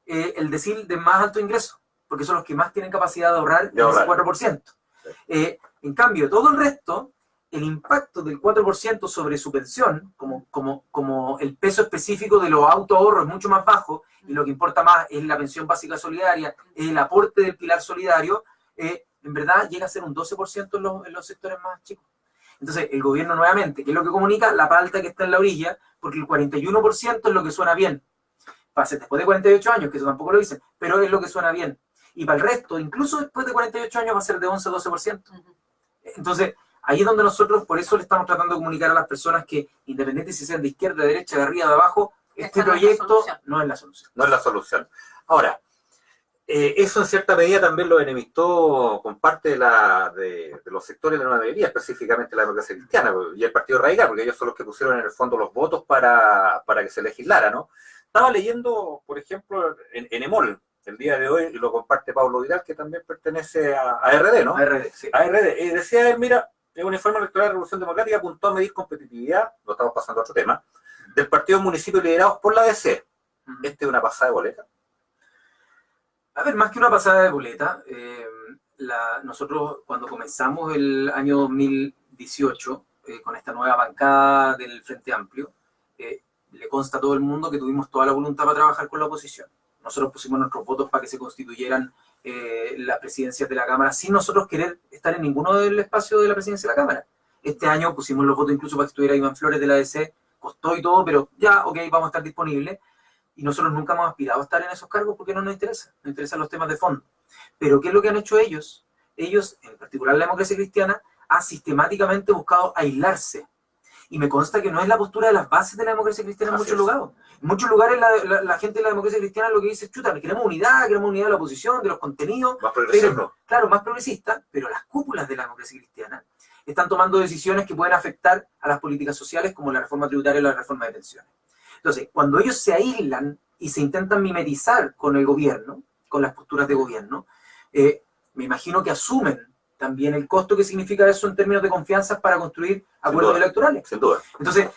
el decil de más alto ingreso, porque son los que más tienen capacidad de ahorrar ese 4%. En cambio, todo el resto, el impacto del 4% sobre su pensión, como el peso específico de los autoahorros es mucho más bajo, y lo que importa más es la pensión básica solidaria, es el aporte del pilar solidario, en verdad llega a ser un 12% en los sectores más chicos. Entonces, el gobierno nuevamente, ¿qué es lo que comunica? La palta que está en la orilla, porque el 41% es lo que suena bien. Pase después de 48 años, que eso tampoco lo dicen, pero es lo que suena bien. Y para el resto, incluso después de 48 años, va a ser de 11 a 12%. Entonces, ahí es donde nosotros, por eso le estamos tratando de comunicar a las personas que, independientemente si sean de izquierda, de derecha, de arriba, de abajo, este proyecto no es la solución. No es la solución. Ahora, eso en cierta medida también lo enemistó con parte de los sectores de la nueva mayoría, específicamente la democracia cristiana y el Partido Radical, porque ellos son los que pusieron en el fondo los votos para que se legislara, ¿no? Estaba leyendo, por ejemplo, en EMOL, el día de hoy, y lo comparte Pablo Vidal, que también pertenece a RD, ¿no? A RD, sí. A RD. Y decía él, mira, un informe electoral de la Revolución Democrática apuntó a medir competitividad, lo estamos pasando a otro tema, del partido municipio liderados por la DC. Este es una pasada de boleta. A ver, más que una pasada de boleta, nosotros cuando comenzamos el año 2018 con esta nueva bancada del Frente Amplio, le consta a todo el mundo que tuvimos toda la voluntad para trabajar con la oposición. Nosotros pusimos nuestros votos para que se constituyeran las presidencias de la Cámara sin nosotros querer estar en ninguno del espacio de la presidencia de la Cámara. Este año pusimos los votos incluso para que estuviera Iván Flores de la DC, costó y todo, pero ya, ok, vamos a estar disponibles. Y nosotros nunca hemos aspirado a estar en esos cargos porque no nos interesan los temas de fondo. Pero ¿qué es lo que han hecho ellos? Ellos, en particular la democracia cristiana, ha sistemáticamente buscado aislarse. Y me consta que no es la postura de las bases de la democracia cristiana en muchos lugares. En muchos lugares la gente de la democracia cristiana lo que dice es, chuta, queremos unidad de la oposición, de los contenidos. Más progresistas. Claro, más progresistas, pero las cúpulas de la democracia cristiana están tomando decisiones que pueden afectar a las políticas sociales como la reforma tributaria o la reforma de pensiones. Entonces, cuando ellos se aíslan y se intentan mimetizar con el gobierno, con las posturas de gobierno, me imagino que asumen también el costo que significa eso en términos de confianza para construir acuerdos electorales. Sin duda. Entonces,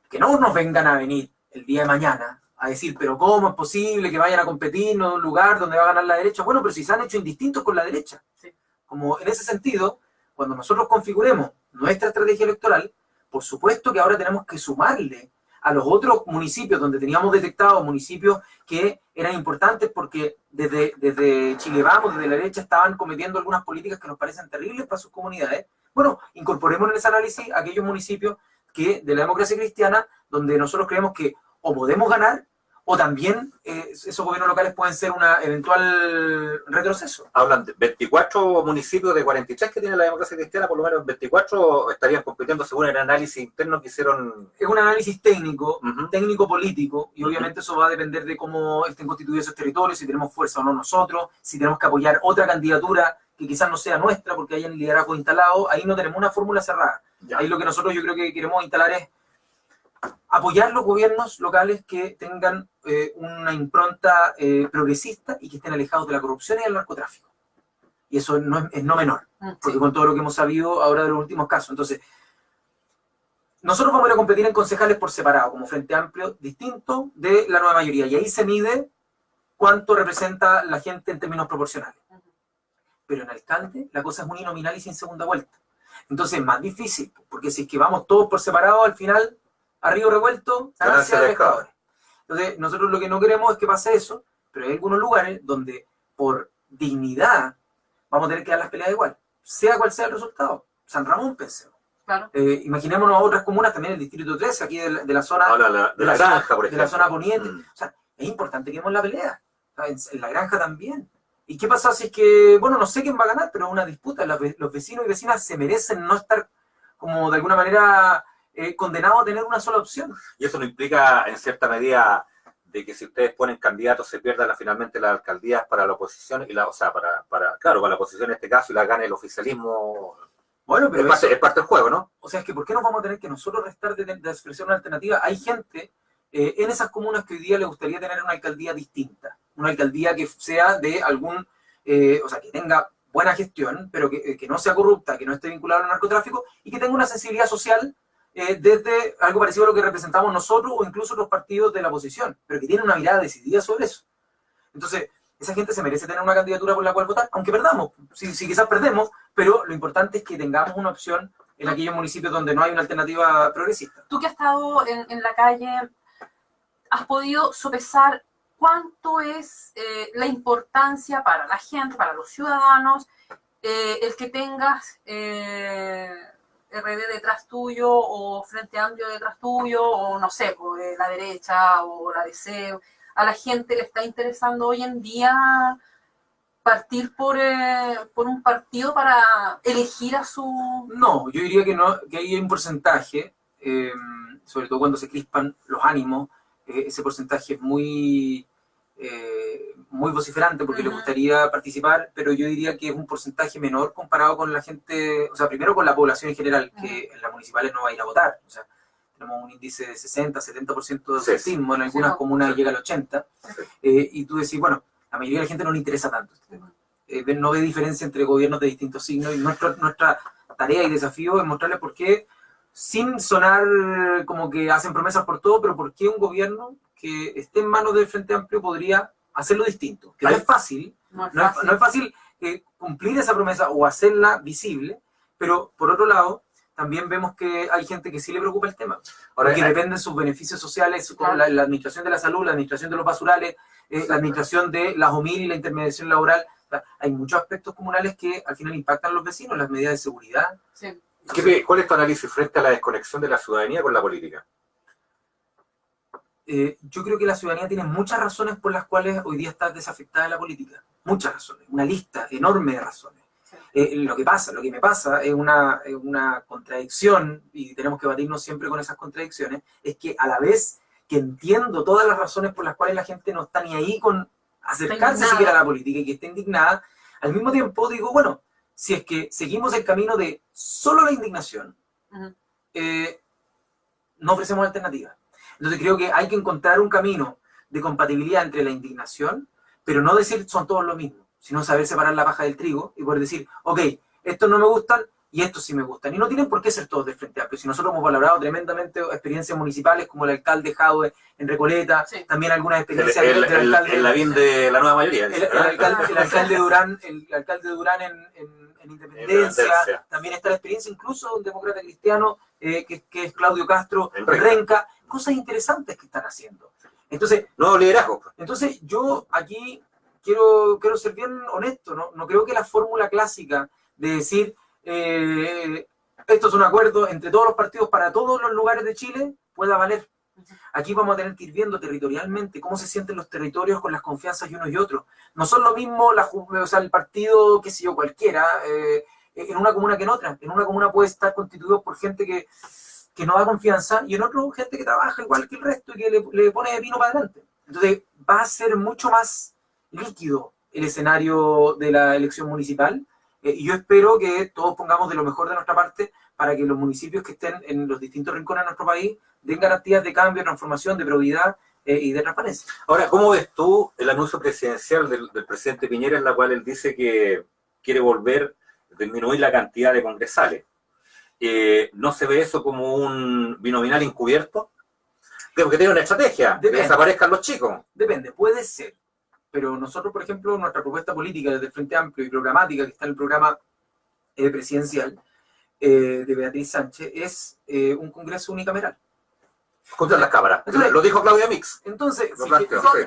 que no nos vengan a venir el día de mañana a decir, pero ¿cómo es posible que vayan a competir en un lugar donde va a ganar la derecha? Bueno, pero si se han hecho indistintos con la derecha. Sí. Como en ese sentido, cuando nosotros configuremos nuestra estrategia electoral, por supuesto que ahora tenemos que sumarle a los otros municipios donde teníamos detectados municipios que eran importantes porque desde Chile Vamos, desde la derecha, estaban cometiendo algunas políticas que nos parecen terribles para sus comunidades, Bueno, incorporemos en ese análisis aquellos municipios que de la democracia cristiana, donde nosotros creemos que o podemos ganar, o también esos gobiernos locales pueden ser un eventual retroceso. Hablan de 24 municipios de 43 que tiene la democracia cristiana, por lo menos 24 estarían compitiendo según el análisis interno que hicieron. Es un análisis técnico, Uh-huh. técnico-político, y obviamente eso va a depender de cómo estén constituidos esos territorios, si tenemos fuerza o no nosotros, si tenemos que apoyar otra candidatura que quizás no sea nuestra porque hayan liderazgo instalado. Ahí no tenemos una fórmula cerrada. Ya. Ahí lo que nosotros yo creo que queremos instalar es apoyar los gobiernos locales que tengan una impronta progresista y que estén alejados de la corrupción y del narcotráfico. Y eso es no menor, porque con todo lo que hemos sabido ahora de los últimos casos. Entonces, nosotros vamos a ir a competir en concejales por separado, como Frente Amplio, distinto de la nueva mayoría. Y ahí se mide cuánto representa la gente en términos proporcionales. Pero en alcalde la cosa es uninominal y sin segunda vuelta. Entonces es más difícil, porque si es que vamos todos por separado, al final, a río revuelto, ganancia de pescadores. Entonces, nosotros lo que no queremos es que pase eso, pero hay algunos lugares donde por dignidad vamos a tener que dar las peleas igual, sea cual sea el resultado. San Ramón, pensemos. Claro. Imaginémonos a otras comunas, también el Distrito 13, aquí de la zona, de la granja, por ejemplo. de la zona poniente. O sea, es importante que demos la pelea. En la granja también. ¿Y qué pasa si es que, bueno, no sé quién va a ganar, pero es una disputa? Los vecinos y vecinas se merecen no estar como de alguna manera condenados a tener una sola opción. Y eso no implica, en cierta medida, de que si ustedes ponen candidatos se pierdan finalmente las alcaldías para la oposición, y o sea, para la oposición en este caso, y la gane el oficialismo. Bueno, pero es parte del juego, ¿no? O sea, es que ¿por qué nos vamos a tener que nosotros restar de ofrecer una alternativa? Hay gente en esas comunas que hoy día le gustaría tener una alcaldía distinta, una alcaldía que sea de algún, o sea, que tenga buena gestión, pero que no sea corrupta, que no esté vinculada al narcotráfico y que tenga una sensibilidad social desde algo parecido a lo que representamos nosotros o incluso los partidos de la oposición, pero que tiene una mirada decidida sobre eso. Entonces, esa gente se merece tener una candidatura por la cual votar, aunque perdamos, si quizás perdemos, pero lo importante es que tengamos una opción en aquellos municipios donde no hay una alternativa progresista. Tú que has estado en la calle, ¿has podido sopesar cuánto es la importancia para la gente, para los ciudadanos, el que tengas RD detrás tuyo o Frente Amplio detrás tuyo o no sé, la derecha o la DC? ¿A la gente le está interesando hoy en día partir por un partido para elegir a su...? No, yo diría que no, que hay un porcentaje, sobre todo cuando se crispan los ánimos, ese porcentaje es muy vociferante porque le gustaría participar, pero yo diría que es un porcentaje menor comparado con la gente, o sea, primero con la población en general, que en las municipales no va a ir a votar. O sea, tenemos un índice de 60, 70% de ausentismo, en algunas comunas llega al 80%, y tú decís, bueno, la mayoría de la gente no le interesa tanto este tema. No ve diferencia entre gobiernos de distintos signos, y nuestra tarea y desafío es mostrarles por qué, sin sonar como que hacen promesas por todo, pero por qué un gobierno que esté en manos del Frente Amplio podría hacerlo distinto. Que no es fácil, no es fácil cumplir esa promesa o hacerla visible, pero por otro lado, también vemos que hay gente que sí le preocupa el tema, porque dependen sus beneficios sociales, como la administración de la salud, la administración de los basurales, la administración de la OMIL y la intermediación laboral. O sea, hay muchos aspectos comunales que al final impactan a los vecinos, las medidas de seguridad. Sí. ¿Cuál es tu análisis frente a la desconexión de la ciudadanía con la política? Yo creo que la ciudadanía tiene muchas razones por las cuales hoy día está desafectada de la política. Muchas razones, una lista enorme de razones. Lo que me pasa es una contradicción, y tenemos que batirnos siempre con esas contradicciones, es que a la vez que entiendo todas las razones por las cuales la gente no está ni ahí con acercarse siquiera a la política y que esté indignada, al mismo tiempo digo, bueno, si es que seguimos el camino de solo la indignación, no ofrecemos alternativas. Entonces creo que hay que encontrar un camino de compatibilidad entre la indignación, pero no decir son todos lo mismo, sino saber separar la paja del trigo y poder decir, ok, estos no me gustan y estos sí me gustan. Y no tienen por qué ser todos del Frente Amplio. Si nosotros hemos valorado tremendamente experiencias municipales como el alcalde Jadwe en Recoleta, también algunas experiencias del alcalde... El Lavín de la nueva mayoría. El alcalde Durán en Independencia. También está la experiencia incluso de un demócrata cristiano que es Claudio Castro en Renca. Cosas interesantes que están haciendo. Entonces, nuevo liderazgo. Entonces yo aquí quiero ser bien honesto, ¿no? No creo que la fórmula clásica de decir esto es un acuerdo entre todos los partidos para todos los lugares de Chile, pueda valer. Aquí vamos a tener que ir viendo territorialmente cómo se sienten los territorios con las confianzas de unos y otros. No son lo mismo el partido, qué sé yo, cualquiera, en una comuna que en otra. En una comuna puede estar constituido por gente que no da confianza y en otro gente que trabaja igual que el resto y que le pone vino para adelante. Entonces va a ser mucho más líquido el escenario de la elección municipal y yo espero que todos pongamos de lo mejor de nuestra parte para que los municipios que estén en los distintos rincones de nuestro país den garantías de cambio, transformación, de probidad y de transparencia. Ahora, ¿cómo ves tú el anuncio presidencial del presidente Piñera en la cual él dice que quiere volver a disminuir la cantidad de congresales? ¿No se ve eso como un binominal encubierto? Porque tiene una estrategia, que desaparezcan los chicos. Depende, puede ser. Pero nosotros, por ejemplo, nuestra propuesta política desde el Frente Amplio y programática, que está en el programa presidencial de Beatriz Sánchez, es un congreso unicameral. Contra las cámaras. Entonces, lo dijo Claudia Mix. Entonces,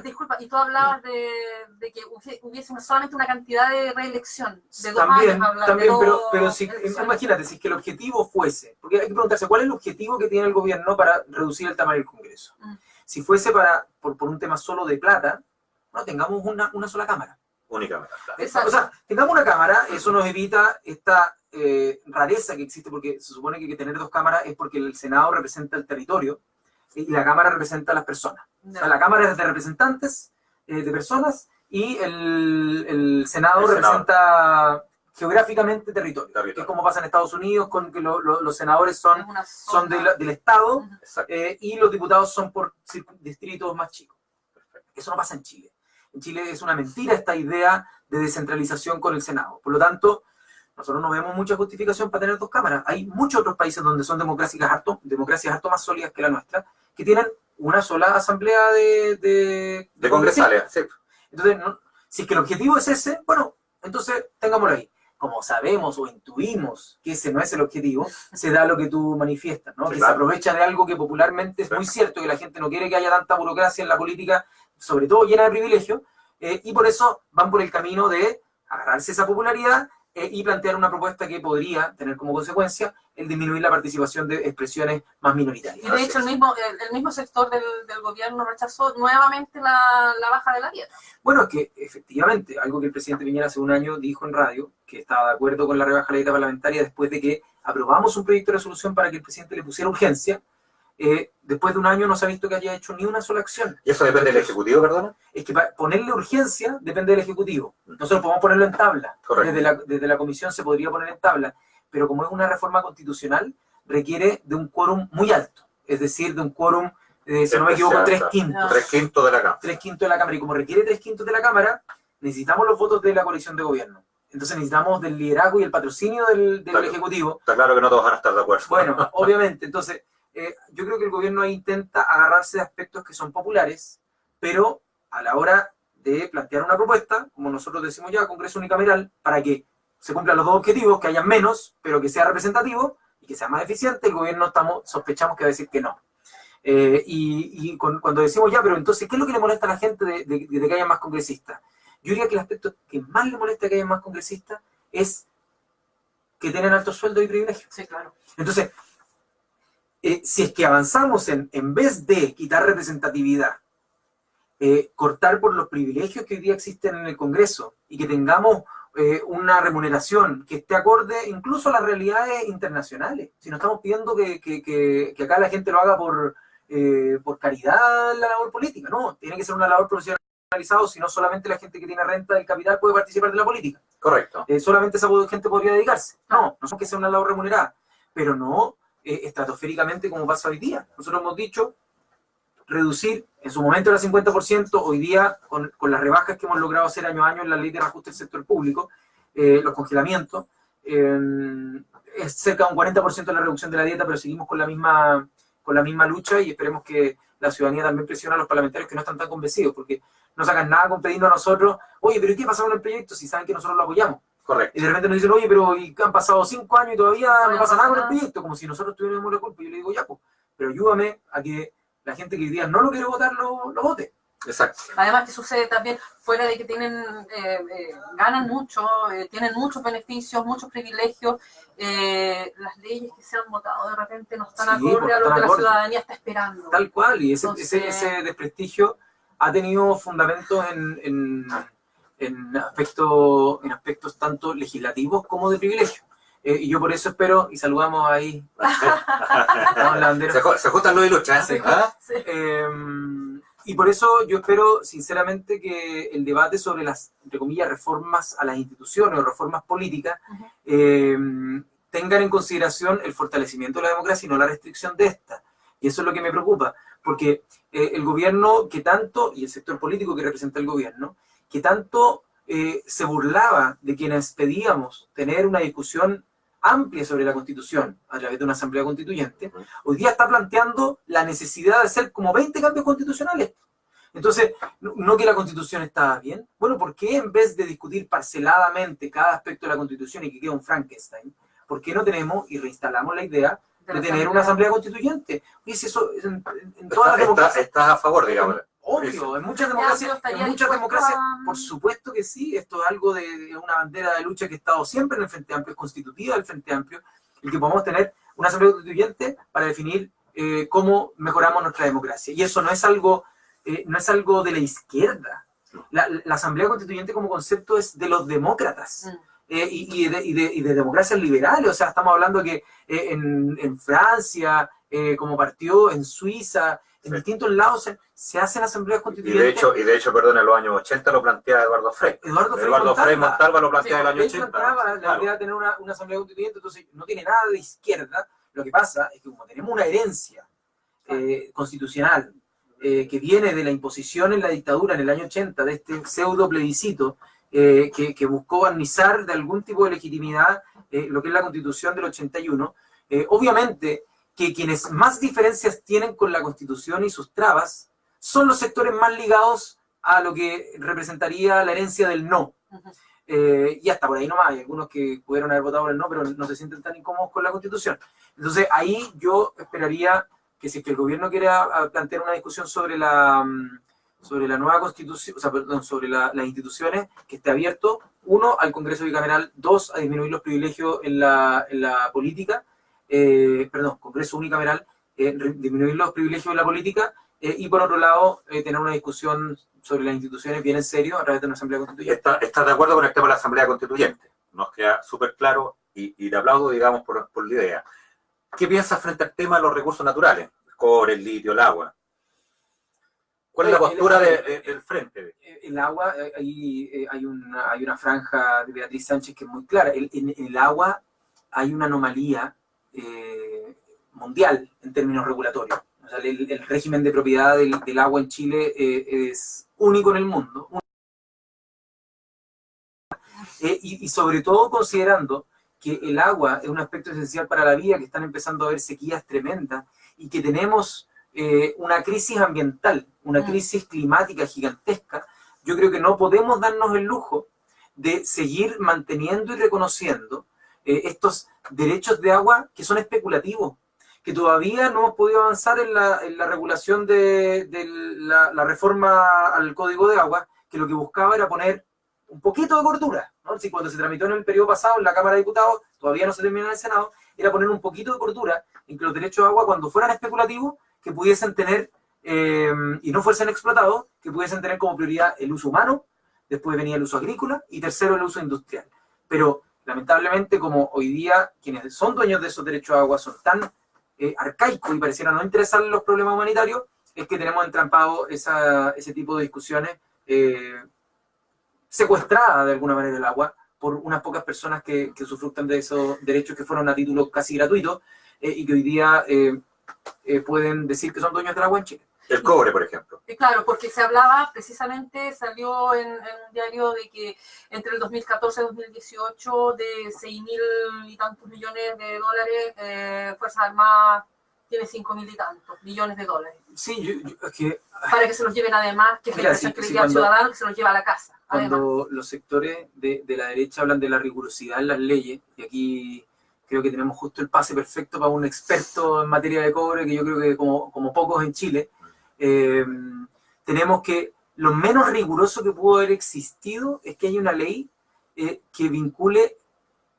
disculpa, y tú hablabas de que hubiese solamente una cantidad de reelección de 2 también, años. También, pero si, imagínate, si es que el objetivo fuese, porque hay que preguntarse, ¿cuál es el objetivo que tiene el gobierno para reducir el tamaño del Congreso? Si fuese por un tema solo de plata, no tengamos una sola cámara. Únicamente. O sea, tengamos una cámara, eso nos evita esta rareza que existe, porque se supone que tener 2 cámaras es porque el Senado representa el territorio y la Cámara representa a las personas. O sea, la Cámara es de representantes, de personas, y el Senado representa geográficamente territorio. Que es como pasa en Estados Unidos, con que los senadores son del Estado, y los diputados son por distritos más chicos. Eso no pasa en Chile. En Chile es una mentira esta idea de descentralización con el Senado. Por lo tanto, nosotros no vemos mucha justificación para tener 2 cámaras. Hay muchos otros países donde son democracias harto más sólidas que la nuestra, que tienen una sola asamblea de congresales. Sí. Entonces, si es que el objetivo es ese, bueno, entonces tengámoslo ahí. Como sabemos o intuimos que ese no es el objetivo, se da lo que tú manifiestas, ¿no? Sí, que claro. Se aprovecha de algo que popularmente es muy cierto, que la gente no quiere que haya tanta burocracia en la política, sobre todo llena de privilegios, y por eso van por el camino de agarrarse esa popularidad y plantear una propuesta que podría tener como consecuencia el disminuir la participación de expresiones más minoritarias. Y de hecho el mismo sector del gobierno rechazó nuevamente la baja de la dieta. Bueno, es que efectivamente, algo que el presidente Piñera hace un año dijo en radio, que estaba de acuerdo con la rebaja de la dieta parlamentaria después de que aprobamos un proyecto de resolución para que el presidente le pusiera urgencia. Después de un año no se ha visto que haya hecho ni una sola acción. ¿Y eso depende del Ejecutivo, perdón? Es que para ponerle urgencia depende del Ejecutivo. Nosotros podemos ponerlo en tabla. Desde la Comisión se podría poner en tabla, pero como es una reforma constitucional, requiere de un quórum muy alto. Es decir, de un quórum, si no me equivoco, 3/5. 3/5 de la Cámara. 3/5 de la Cámara. Y como requiere 3/5 de la Cámara, necesitamos los votos de la coalición de gobierno. Entonces necesitamos del liderazgo y el patrocinio del Ejecutivo. Está claro que no todos van a estar de acuerdo. Bueno, obviamente. Entonces, yo creo que el gobierno ahí intenta agarrarse de aspectos que son populares, pero a la hora de plantear una propuesta, como nosotros decimos ya, Congreso unicameral, para que se cumplan los 2 objetivos, que haya menos, pero que sea representativo y que sea más eficiente, el gobierno sospechamos que va a decir que no. Cuando decimos ya, pero entonces, ¿qué es lo que le molesta a la gente de que haya más congresistas? Yo diría que el aspecto que más le molesta que haya más congresistas es que tienen altos sueldos y privilegios. Sí, claro. Entonces, si es que avanzamos en vez de quitar representatividad, cortar por los privilegios que hoy día existen en el Congreso y que tengamos una remuneración que esté acorde incluso a las realidades internacionales. Si no estamos pidiendo que acá la gente lo haga por caridad la labor política, no, tiene que ser una labor profesionalizada, si no solamente la gente que tiene renta del capital puede participar de la política. Correcto. Solamente esa gente podría dedicarse. No es que sea una labor remunerada, pero no estratosféricamente como pasa hoy día. Nosotros hemos dicho reducir, en su momento era 50%, hoy día con las rebajas que hemos logrado hacer año a año en la ley de reajuste del sector público, los congelamientos, es cerca de un 40% de la reducción de la dieta, pero seguimos con la misma lucha y esperemos que la ciudadanía también presione a los parlamentarios que no están tan convencidos, porque no sacan nada con pedirnos a nosotros, oye, pero ¿qué pasa con el proyecto? Si saben que nosotros lo apoyamos. Correcto. Y de repente nos dicen, oye, pero han pasado 5 años y todavía no pasa nada con el proyecto, como si nosotros tuviéramos la culpa. Y yo le digo, ya, pues, pero ayúdame a que la gente que hoy día no lo quiere votar, lo vote. Exacto. Además que sucede también, fuera de que ganan mucho, tienen muchos beneficios, muchos privilegios, las leyes que se han votado de repente no están Sí, acorde a lo están que la acorde. ciudadanía está esperando. Tal cual, y Entonces, ese desprestigio ha tenido fundamentos en aspectos tanto legislativos como de privilegio. Y yo por eso espero, y saludamos ahí a la bandera. Se juntan los iluchas, ¿eh? ¿Ah? sí. Y por eso yo espero sinceramente que el debate sobre las, entre comillas, reformas a las instituciones o reformas políticas tengan en consideración el fortalecimiento de la democracia y no la restricción de esta. Y eso es lo que me preocupa, porque el gobierno que tanto, y el sector político que representa el gobierno, que tanto se burlaba de quienes pedíamos tener una discusión amplia sobre la Constitución a través de una asamblea constituyente, hoy día está planteando la necesidad de hacer como 20 cambios constitucionales. Entonces, no que la Constitución estaba bien. Bueno, ¿por qué en vez de discutir parceladamente cada aspecto de la Constitución y que quede un Frankenstein, por qué no tenemos y reinstalamos la idea de tener una asamblea constituyente? Oye, si eso en todas las democracias... Estás a favor, digamos. Obvio, en muchas democracias, por supuesto que sí, esto es algo de una bandera de lucha que ha estado siempre en el Frente Amplio, es constitutiva del Frente Amplio, el que podamos tener una asamblea constituyente para definir cómo mejoramos nuestra democracia. Y eso no es algo de la izquierda. La asamblea constituyente como concepto es de los demócratas. Y de democracias liberales, o sea, estamos hablando que en Francia, como partió, en Suiza, en distintos lados se hacen asambleas constituyentes. Y de hecho, perdón, en los años 80 lo plantea Eduardo Frei. Eduardo Frei Montalva lo plantea en el año 80. Montalva, la idea de tener una asamblea constituyente, entonces no tiene nada de izquierda. Lo que pasa es que como tenemos una herencia constitucional que viene de la imposición en la dictadura en el año 80, de este pseudo plebiscito que buscó barnizar de algún tipo de legitimidad lo que es la Constitución del 81, obviamente que quienes más diferencias tienen con la Constitución y sus trabas son los sectores más ligados a lo que representaría la herencia del no. Y hasta por ahí nomás, hay algunos que pudieron haber votado por el no, pero no se sienten tan incómodos con la Constitución. Entonces ahí yo esperaría que si es que el gobierno quiera plantear una discusión sobre la nueva Constitución, o sea, perdón, sobre las instituciones, que esté abierto, uno, al Congreso bicameral, dos, a disminuir los privilegios en la política, Congreso unicameral, disminuir los privilegios en la política, y por otro lado, tener una discusión sobre las instituciones bien en serio a través de una asamblea constituyente. ¿Estás de acuerdo con el tema de la asamblea constituyente? Nos queda súper claro y te aplaudo, digamos, por la idea. ¿Qué piensas frente al tema de los recursos naturales? El cobre, el litio, el agua. ¿Cuál es la postura del frente? El agua, hay una franja de Beatriz Sánchez que es muy clara. En el agua hay una anomalía mundial en términos regulatorios. O sea, el régimen de propiedad del agua en Chile es único en el mundo. Y sobre todo considerando que el agua es un aspecto esencial para la vida, que están empezando a haber sequías tremendas y que tenemos una crisis ambiental, una crisis climática gigantesca, yo creo que no podemos darnos el lujo de seguir manteniendo y reconociendo estos derechos de agua que son especulativos, que todavía no hemos podido avanzar en la regulación de la reforma al Código de Agua, que lo que buscaba era poner un poquito de cordura, ¿no? Si cuando se tramitó en el periodo pasado en la Cámara de Diputados, todavía no se terminó en el Senado, era poner un poquito de cordura en que los derechos de agua, cuando fueran especulativos, que pudiesen tener, y no fuesen explotados, que pudiesen tener como prioridad el uso humano, después venía el uso agrícola, y tercero el uso industrial. Pero, lamentablemente, como hoy día quienes son dueños de esos derechos de agua son tan arcaicos y pareciera no interesar los problemas humanitarios, es que tenemos entrampado ese tipo de discusiones secuestrada de alguna manera el agua por unas pocas personas que usufructan de esos derechos que fueron a título casi gratuito y que hoy día pueden decir que son dueños del agua en Chile. El cobre, por ejemplo. Claro, porque se hablaba, precisamente salió en un diario de que entre el 2014 y 2018 de 6.000 y tantos millones de dólares, Fuerzas Armadas tiene 5.000 y tantos millones de dólares. Sí, es que... Para que se los lleven además, que es la impresión que le queda al ciudadano, que se los lleva a la casa. Cuando además, los sectores de la derecha hablan de la rigurosidad en las leyes, y aquí creo que tenemos justo el pase perfecto para un experto en materia de cobre, que yo creo que como pocos en Chile, tenemos que lo menos riguroso que pudo haber existido es que haya una ley que vincule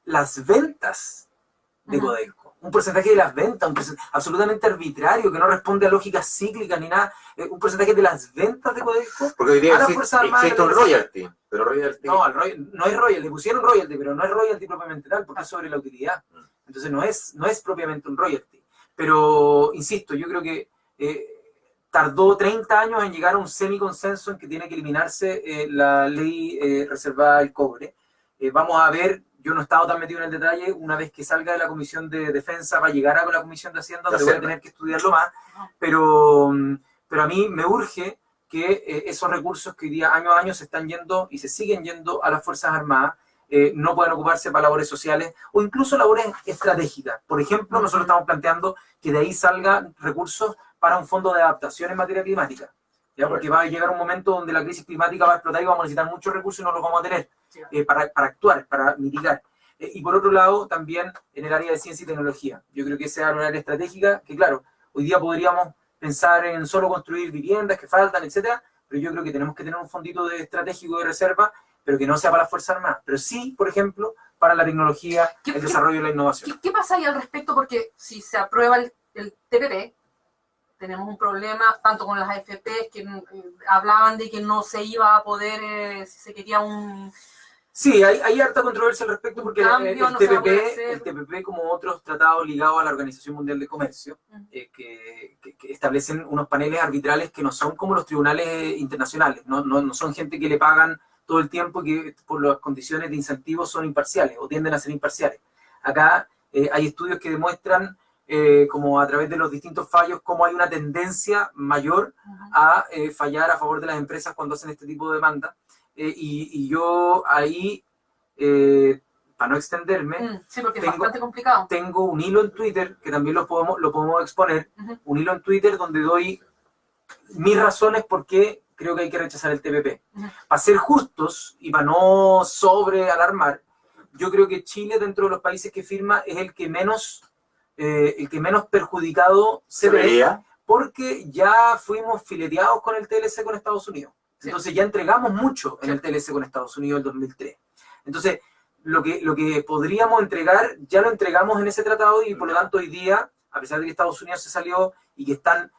las ventas de Codelco. Un porcentaje de las ventas, absolutamente arbitrario, que no responde a lógicas cíclicas ni nada. Un porcentaje de las ventas de Codelco. Porque hoy día existe un royalty. Pero royalty... No, no es royalty. Le pusieron royalty, pero no es royalty propiamente tal, porque es sobre la utilidad. Entonces no es propiamente un royalty. Pero, insisto, yo creo que tardó 30 años en llegar a un semiconsenso en que tiene que eliminarse la ley reservada al cobre. Vamos a ver, yo no he estado tan metido en el detalle, una vez que salga de la Comisión de Defensa va a llegar a la Comisión de Hacienda, donde voy a tener que estudiarlo más, pero a mí me urge que esos recursos que hoy día año a año se están yendo y se siguen yendo a las Fuerzas Armadas, no pueden ocuparse para labores sociales o incluso labores estratégicas. Por ejemplo, nosotros estamos planteando que de ahí salgan recursos para un fondo de adaptación en materia climática, ¿ya? Porque va a llegar un momento donde la crisis climática va a explotar y vamos a necesitar muchos recursos y no los vamos a tener para actuar, para mitigar. Y por otro lado, también en el área de ciencia y tecnología. Yo creo que esa es una área estratégica que, claro, hoy día podríamos pensar en solo construir viviendas que faltan, etcétera, pero yo creo que tenemos que tener un fondito estratégico de reserva, pero que no sea para las Fuerzas Armadas, pero sí, por ejemplo, para la tecnología, el desarrollo y la innovación. ¿Qué pasa ahí al respecto? Porque si se aprueba el TPP, tenemos un problema tanto con las AFP que hablaban de que no se iba a poder, si se quería un... Sí, hay harta controversia al respecto porque el TPP, como otros tratados ligados a la Organización Mundial de Comercio, que establecen unos paneles arbitrales que no son como los tribunales internacionales, no son gente que le pagan todo el tiempo y que por las condiciones de incentivos son imparciales o tienden a ser imparciales. Acá hay estudios que demuestran, como a través de los distintos fallos, cómo hay una tendencia mayor a fallar a favor de las empresas cuando hacen este tipo de demanda. Y yo ahí, para no extenderme, sí, porque es bastante complicado. Tengo un hilo en Twitter, que también lo podemos exponer, un hilo en Twitter donde doy mis razones por qué creo que hay que rechazar el TPP. Para ser justos y para no sobrealarmar, yo creo que Chile, dentro de los países que firma, es el que menos perjudicado se ve, porque ya fuimos fileteados con el TLC con Estados Unidos. Entonces ya entregamos mucho en el TLC con Estados Unidos en el 2003. Entonces, lo que podríamos entregar, ya lo entregamos en ese tratado y por lo tanto hoy día, a pesar de que Estados Unidos se salió y que están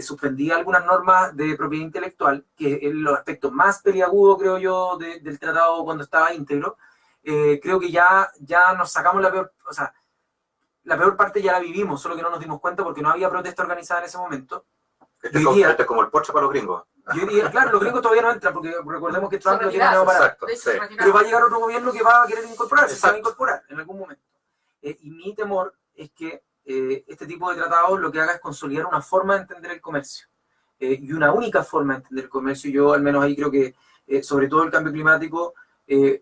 suspendidas algunas normas de propiedad intelectual, que es el aspecto más peliagudo, creo yo, del tratado cuando estaba íntegro, creo que ya nos sacamos la peor parte ya la vivimos, solo que no nos dimos cuenta porque no había protesta organizada en ese momento. Este es como el Porsche para los gringos. Yo diría, claro, los gringos todavía no entran, porque recordemos que Trump lo tiene nuevo para... Exacto, sí. Pero va a llegar otro gobierno que va a querer incorporarse, se va a incorporar en algún momento. Y mi temor es que este tipo de tratados lo que haga es consolidar una forma de entender el comercio. Y una única forma de entender el comercio, yo al menos ahí creo que, sobre todo el cambio climático y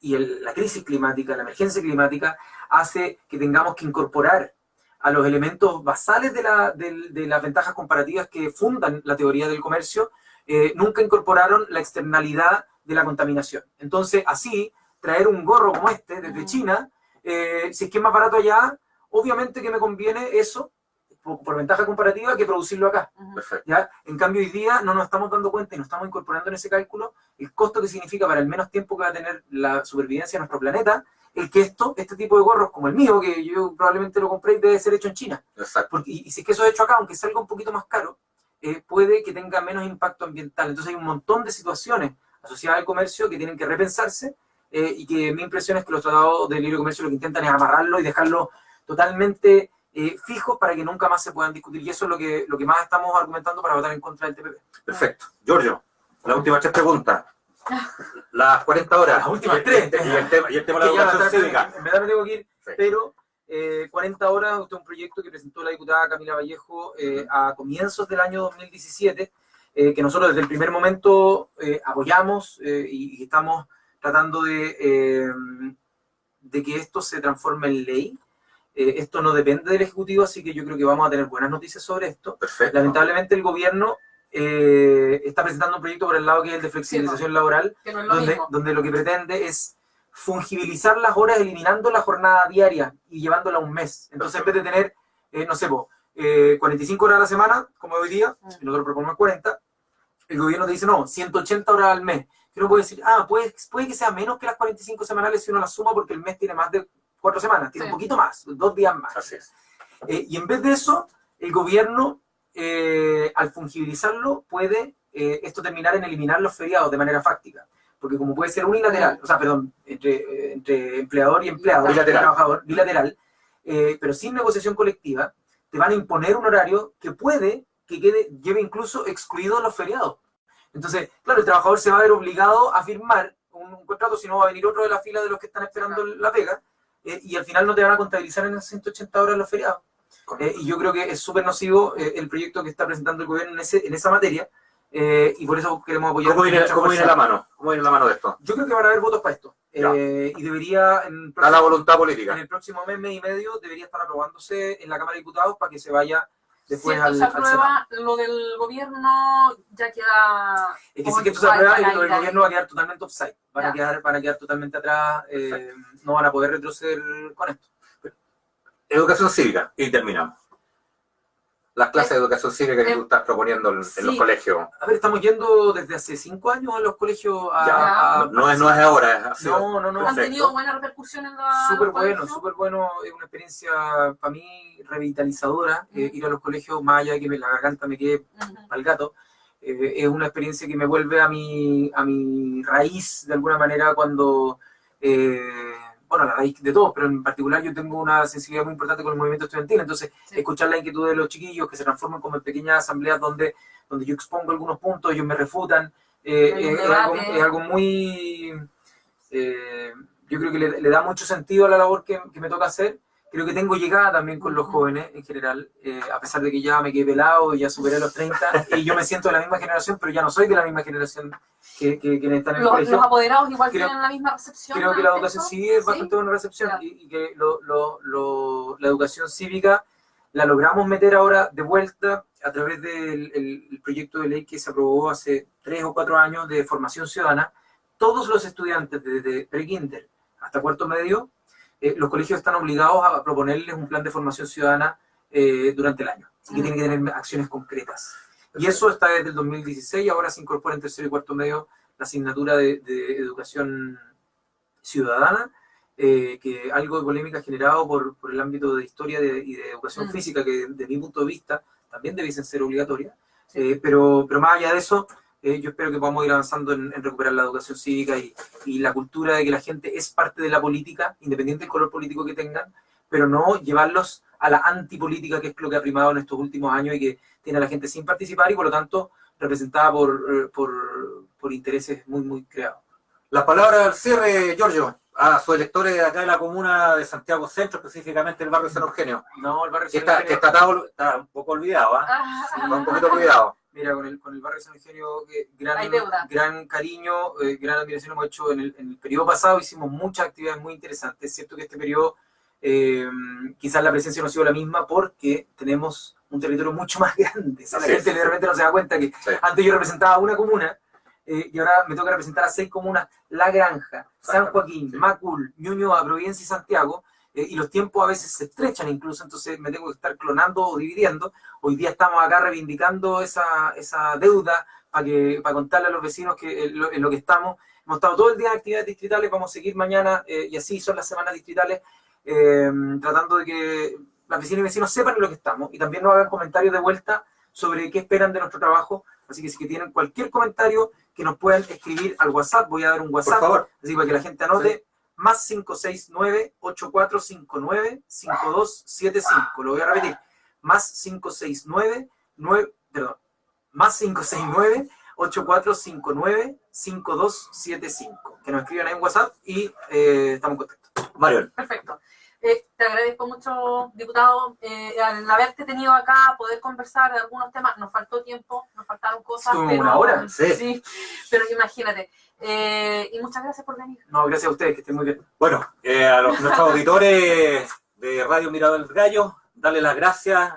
la crisis climática, la emergencia climática, hace que tengamos que incorporar a los elementos basales de las ventajas comparativas que fundan la teoría del comercio, nunca incorporaron la externalidad de la contaminación. Entonces, así, traer un gorro como este desde China, si es que es más barato allá, obviamente que me conviene eso, por ventaja comparativa, que producirlo acá. ¿Ya? En cambio, hoy día no nos estamos dando cuenta y nos estamos incorporando en ese cálculo el costo que significa para el menos tiempo que va a tener la supervivencia de nuestro planeta, el que este tipo de gorros como el mío, que yo probablemente lo compré y debe ser hecho en China. Y si es que eso es hecho acá, aunque salga un poquito más caro, puede que tenga menos impacto ambiental. Entonces hay un montón de situaciones asociadas al comercio que tienen que repensarse y que mi impresión es que los tratados de libre comercio lo que intentan es amarrarlo y dejarlo totalmente fijos para que nunca más se puedan discutir. Y eso es lo que más estamos argumentando para votar en contra del TPP. Perfecto. Giorgio, las últimas 3 preguntas. Las 40 horas. Las últimas 3. Y el tema de la educación cívica. En verdad me tengo que ir, sí. Pero 40 horas, este es un proyecto que presentó la diputada Camila Vallejo a comienzos del año 2017, que nosotros desde el primer momento apoyamos y estamos tratando de que esto se transforme en ley. Esto no depende del Ejecutivo, así que yo creo que vamos a tener buenas noticias sobre esto. Perfecto. Lamentablemente el gobierno está presentando un proyecto por el lado que es el de flexibilización laboral, donde lo que pretende es fungibilizar las horas eliminando la jornada diaria y llevándola a un mes. Entonces, en vez de tener, 45 horas a la semana, como hoy día, nosotros proponemos 40, el gobierno te dice, no, 180 horas al mes. Que uno puede decir, puede que sea menos que las 45 semanales si uno las suma porque el mes tiene más de 4 semanas, tiene un poquito más, 2 días más. Así es. Y en vez de eso, el gobierno, al fungibilizarlo, puede esto terminar en eliminar los feriados de manera fáctica. Porque como puede ser unilateral, entre empleador y empleado, trabajador, bilateral, pero sin negociación colectiva, te van a imponer un horario que puede que lleve incluso excluidos los feriados. Entonces, claro, el trabajador se va a ver obligado a firmar un contrato, si no va a venir otro de la fila de los que están esperando la pega, y al final no te van a contabilizar en esas 180 horas los feriados. Y yo creo que es súper nocivo el proyecto que está presentando el gobierno en esa materia, y por eso queremos apoyar. ¿Cómo viene la mano? ¿Cómo viene la mano de esto? Yo creo que van a haber votos para esto. Y debería, a la voluntad política. En el próximo mes y medio, debería estar aprobándose en la Cámara de Diputados para que se vaya después si esto se aprueba, lo del gobierno ya queda... Es que si esto se aprueba, lo del gobierno va a quedar totalmente offside. Van a quedar totalmente atrás, no van a poder retroceder con esto. Educación cívica, y terminamos. Las clases de educación cívica que tú estás proponiendo en los colegios. A ver, estamos yendo desde hace 5 años a los colegios no es ahora. No. ¿Han tenido buena repercusión en la... Súper bueno. Es una experiencia para mí revitalizadora, ir a los colegios, más allá de que la garganta me quede al gato. Es una experiencia que me vuelve a mi raíz, de alguna manera, cuando... la raíz de todos, pero en particular yo tengo una sensibilidad muy importante con el movimiento estudiantil, entonces escuchar la inquietud de los chiquillos que se transforman como en pequeñas asambleas donde yo expongo algunos puntos, ellos me refutan, es algo muy... yo creo que le da mucho sentido a la labor que me toca hacer. Creo que tengo llegada también con los jóvenes en general, a pesar de que ya me quedé pelado y ya superé los 30, y yo me siento de la misma generación, pero ya no soy de la misma generación que están en el colegio. ¿Los apoderados igual tienen la misma recepción? Creo que la educación sí es bastante buena recepción, y que la educación cívica la logramos meter ahora de vuelta a través del proyecto de ley que se aprobó hace 3 o 4 años de formación ciudadana. Todos los estudiantes desde pre-kinder hasta cuarto medio, los colegios están obligados a proponerles un plan de formación ciudadana durante el año, y que tienen que tener acciones concretas. Y eso está desde el 2016, ahora se incorpora en tercero y cuarto medio la asignatura de educación ciudadana, que algo de polémica generado por el ámbito de historia y de educación física, que de mi punto de vista también debiesen ser obligatorias, pero más allá de eso, yo espero que podamos ir avanzando en recuperar la educación cívica y la cultura de que la gente es parte de la política, independiente del color político que tengan, pero no llevarlos a la antipolítica, que es lo que ha primado en estos últimos años y que tiene a la gente sin participar y por lo tanto representada por intereses muy, muy creados. Las palabras al cierre, Giorgio, a sus electores acá en la comuna de Santiago Centro, específicamente el barrio San Eugenio. No, el barrio San Eugenio. Que está un poco olvidado, está un poquito olvidado. Mira, con el barrio San Eugenio, gran cariño, gran admiración hemos hecho en el periodo pasado, hicimos muchas actividades muy interesantes. Es cierto que este periodo quizás la presencia no ha sido la misma porque tenemos un territorio mucho más grande. O sea, la gente realmente no se da cuenta que antes yo representaba una comuna y ahora me toca representar a 6 comunas: La Granja, San Joaquín, Macul, Ñuñoa, Providencia y Santiago. Y los tiempos a veces se estrechan incluso, entonces me tengo que estar clonando o dividiendo. Hoy día estamos acá reivindicando esa deuda para contarle a los vecinos que en lo que estamos. Hemos estado todo el día en actividades distritales, vamos a seguir mañana, y así son las semanas distritales, tratando de que las vecinas y vecinos sepan en lo que estamos y también nos hagan comentarios de vuelta sobre qué esperan de nuestro trabajo. Así que si tienen cualquier comentario, que nos puedan escribir al WhatsApp. Voy a dar un WhatsApp, por favor, así para que la gente anote. Más 569-8459-5275. Lo voy a repetir. Más 569-8459-5275. Que nos escriban ahí en WhatsApp y estamos en contacto. Marion. Perfecto. Te agradezco mucho, diputado, al haberte tenido acá, poder conversar de algunos temas. Nos faltó tiempo, nos faltaron cosas. Pero, una hora. Sí, pero imagínate. Y muchas gracias por venir. No, gracias a ustedes, que estén muy bien. Bueno, a nuestros auditores de Radio Mirador del Gallo, darle las gracias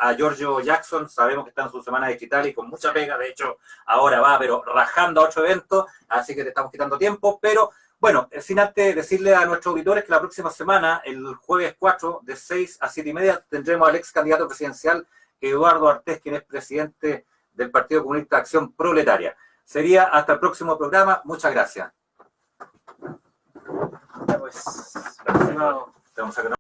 a Giorgio Jackson. Sabemos que está en su semana digital y con mucha pega. De hecho, ahora va, pero rajando a 8 eventos, así que te estamos quitando tiempo. Pero bueno, sin antes decirle a nuestros auditores que la próxima semana, el jueves 4, de 6 a 7:30, tendremos al ex candidato presidencial Eduardo Artés, quien es presidente del Partido Comunista de Acción Proletaria. Sería hasta el próximo programa. Muchas gracias. Ya pues, estimado. Vamos a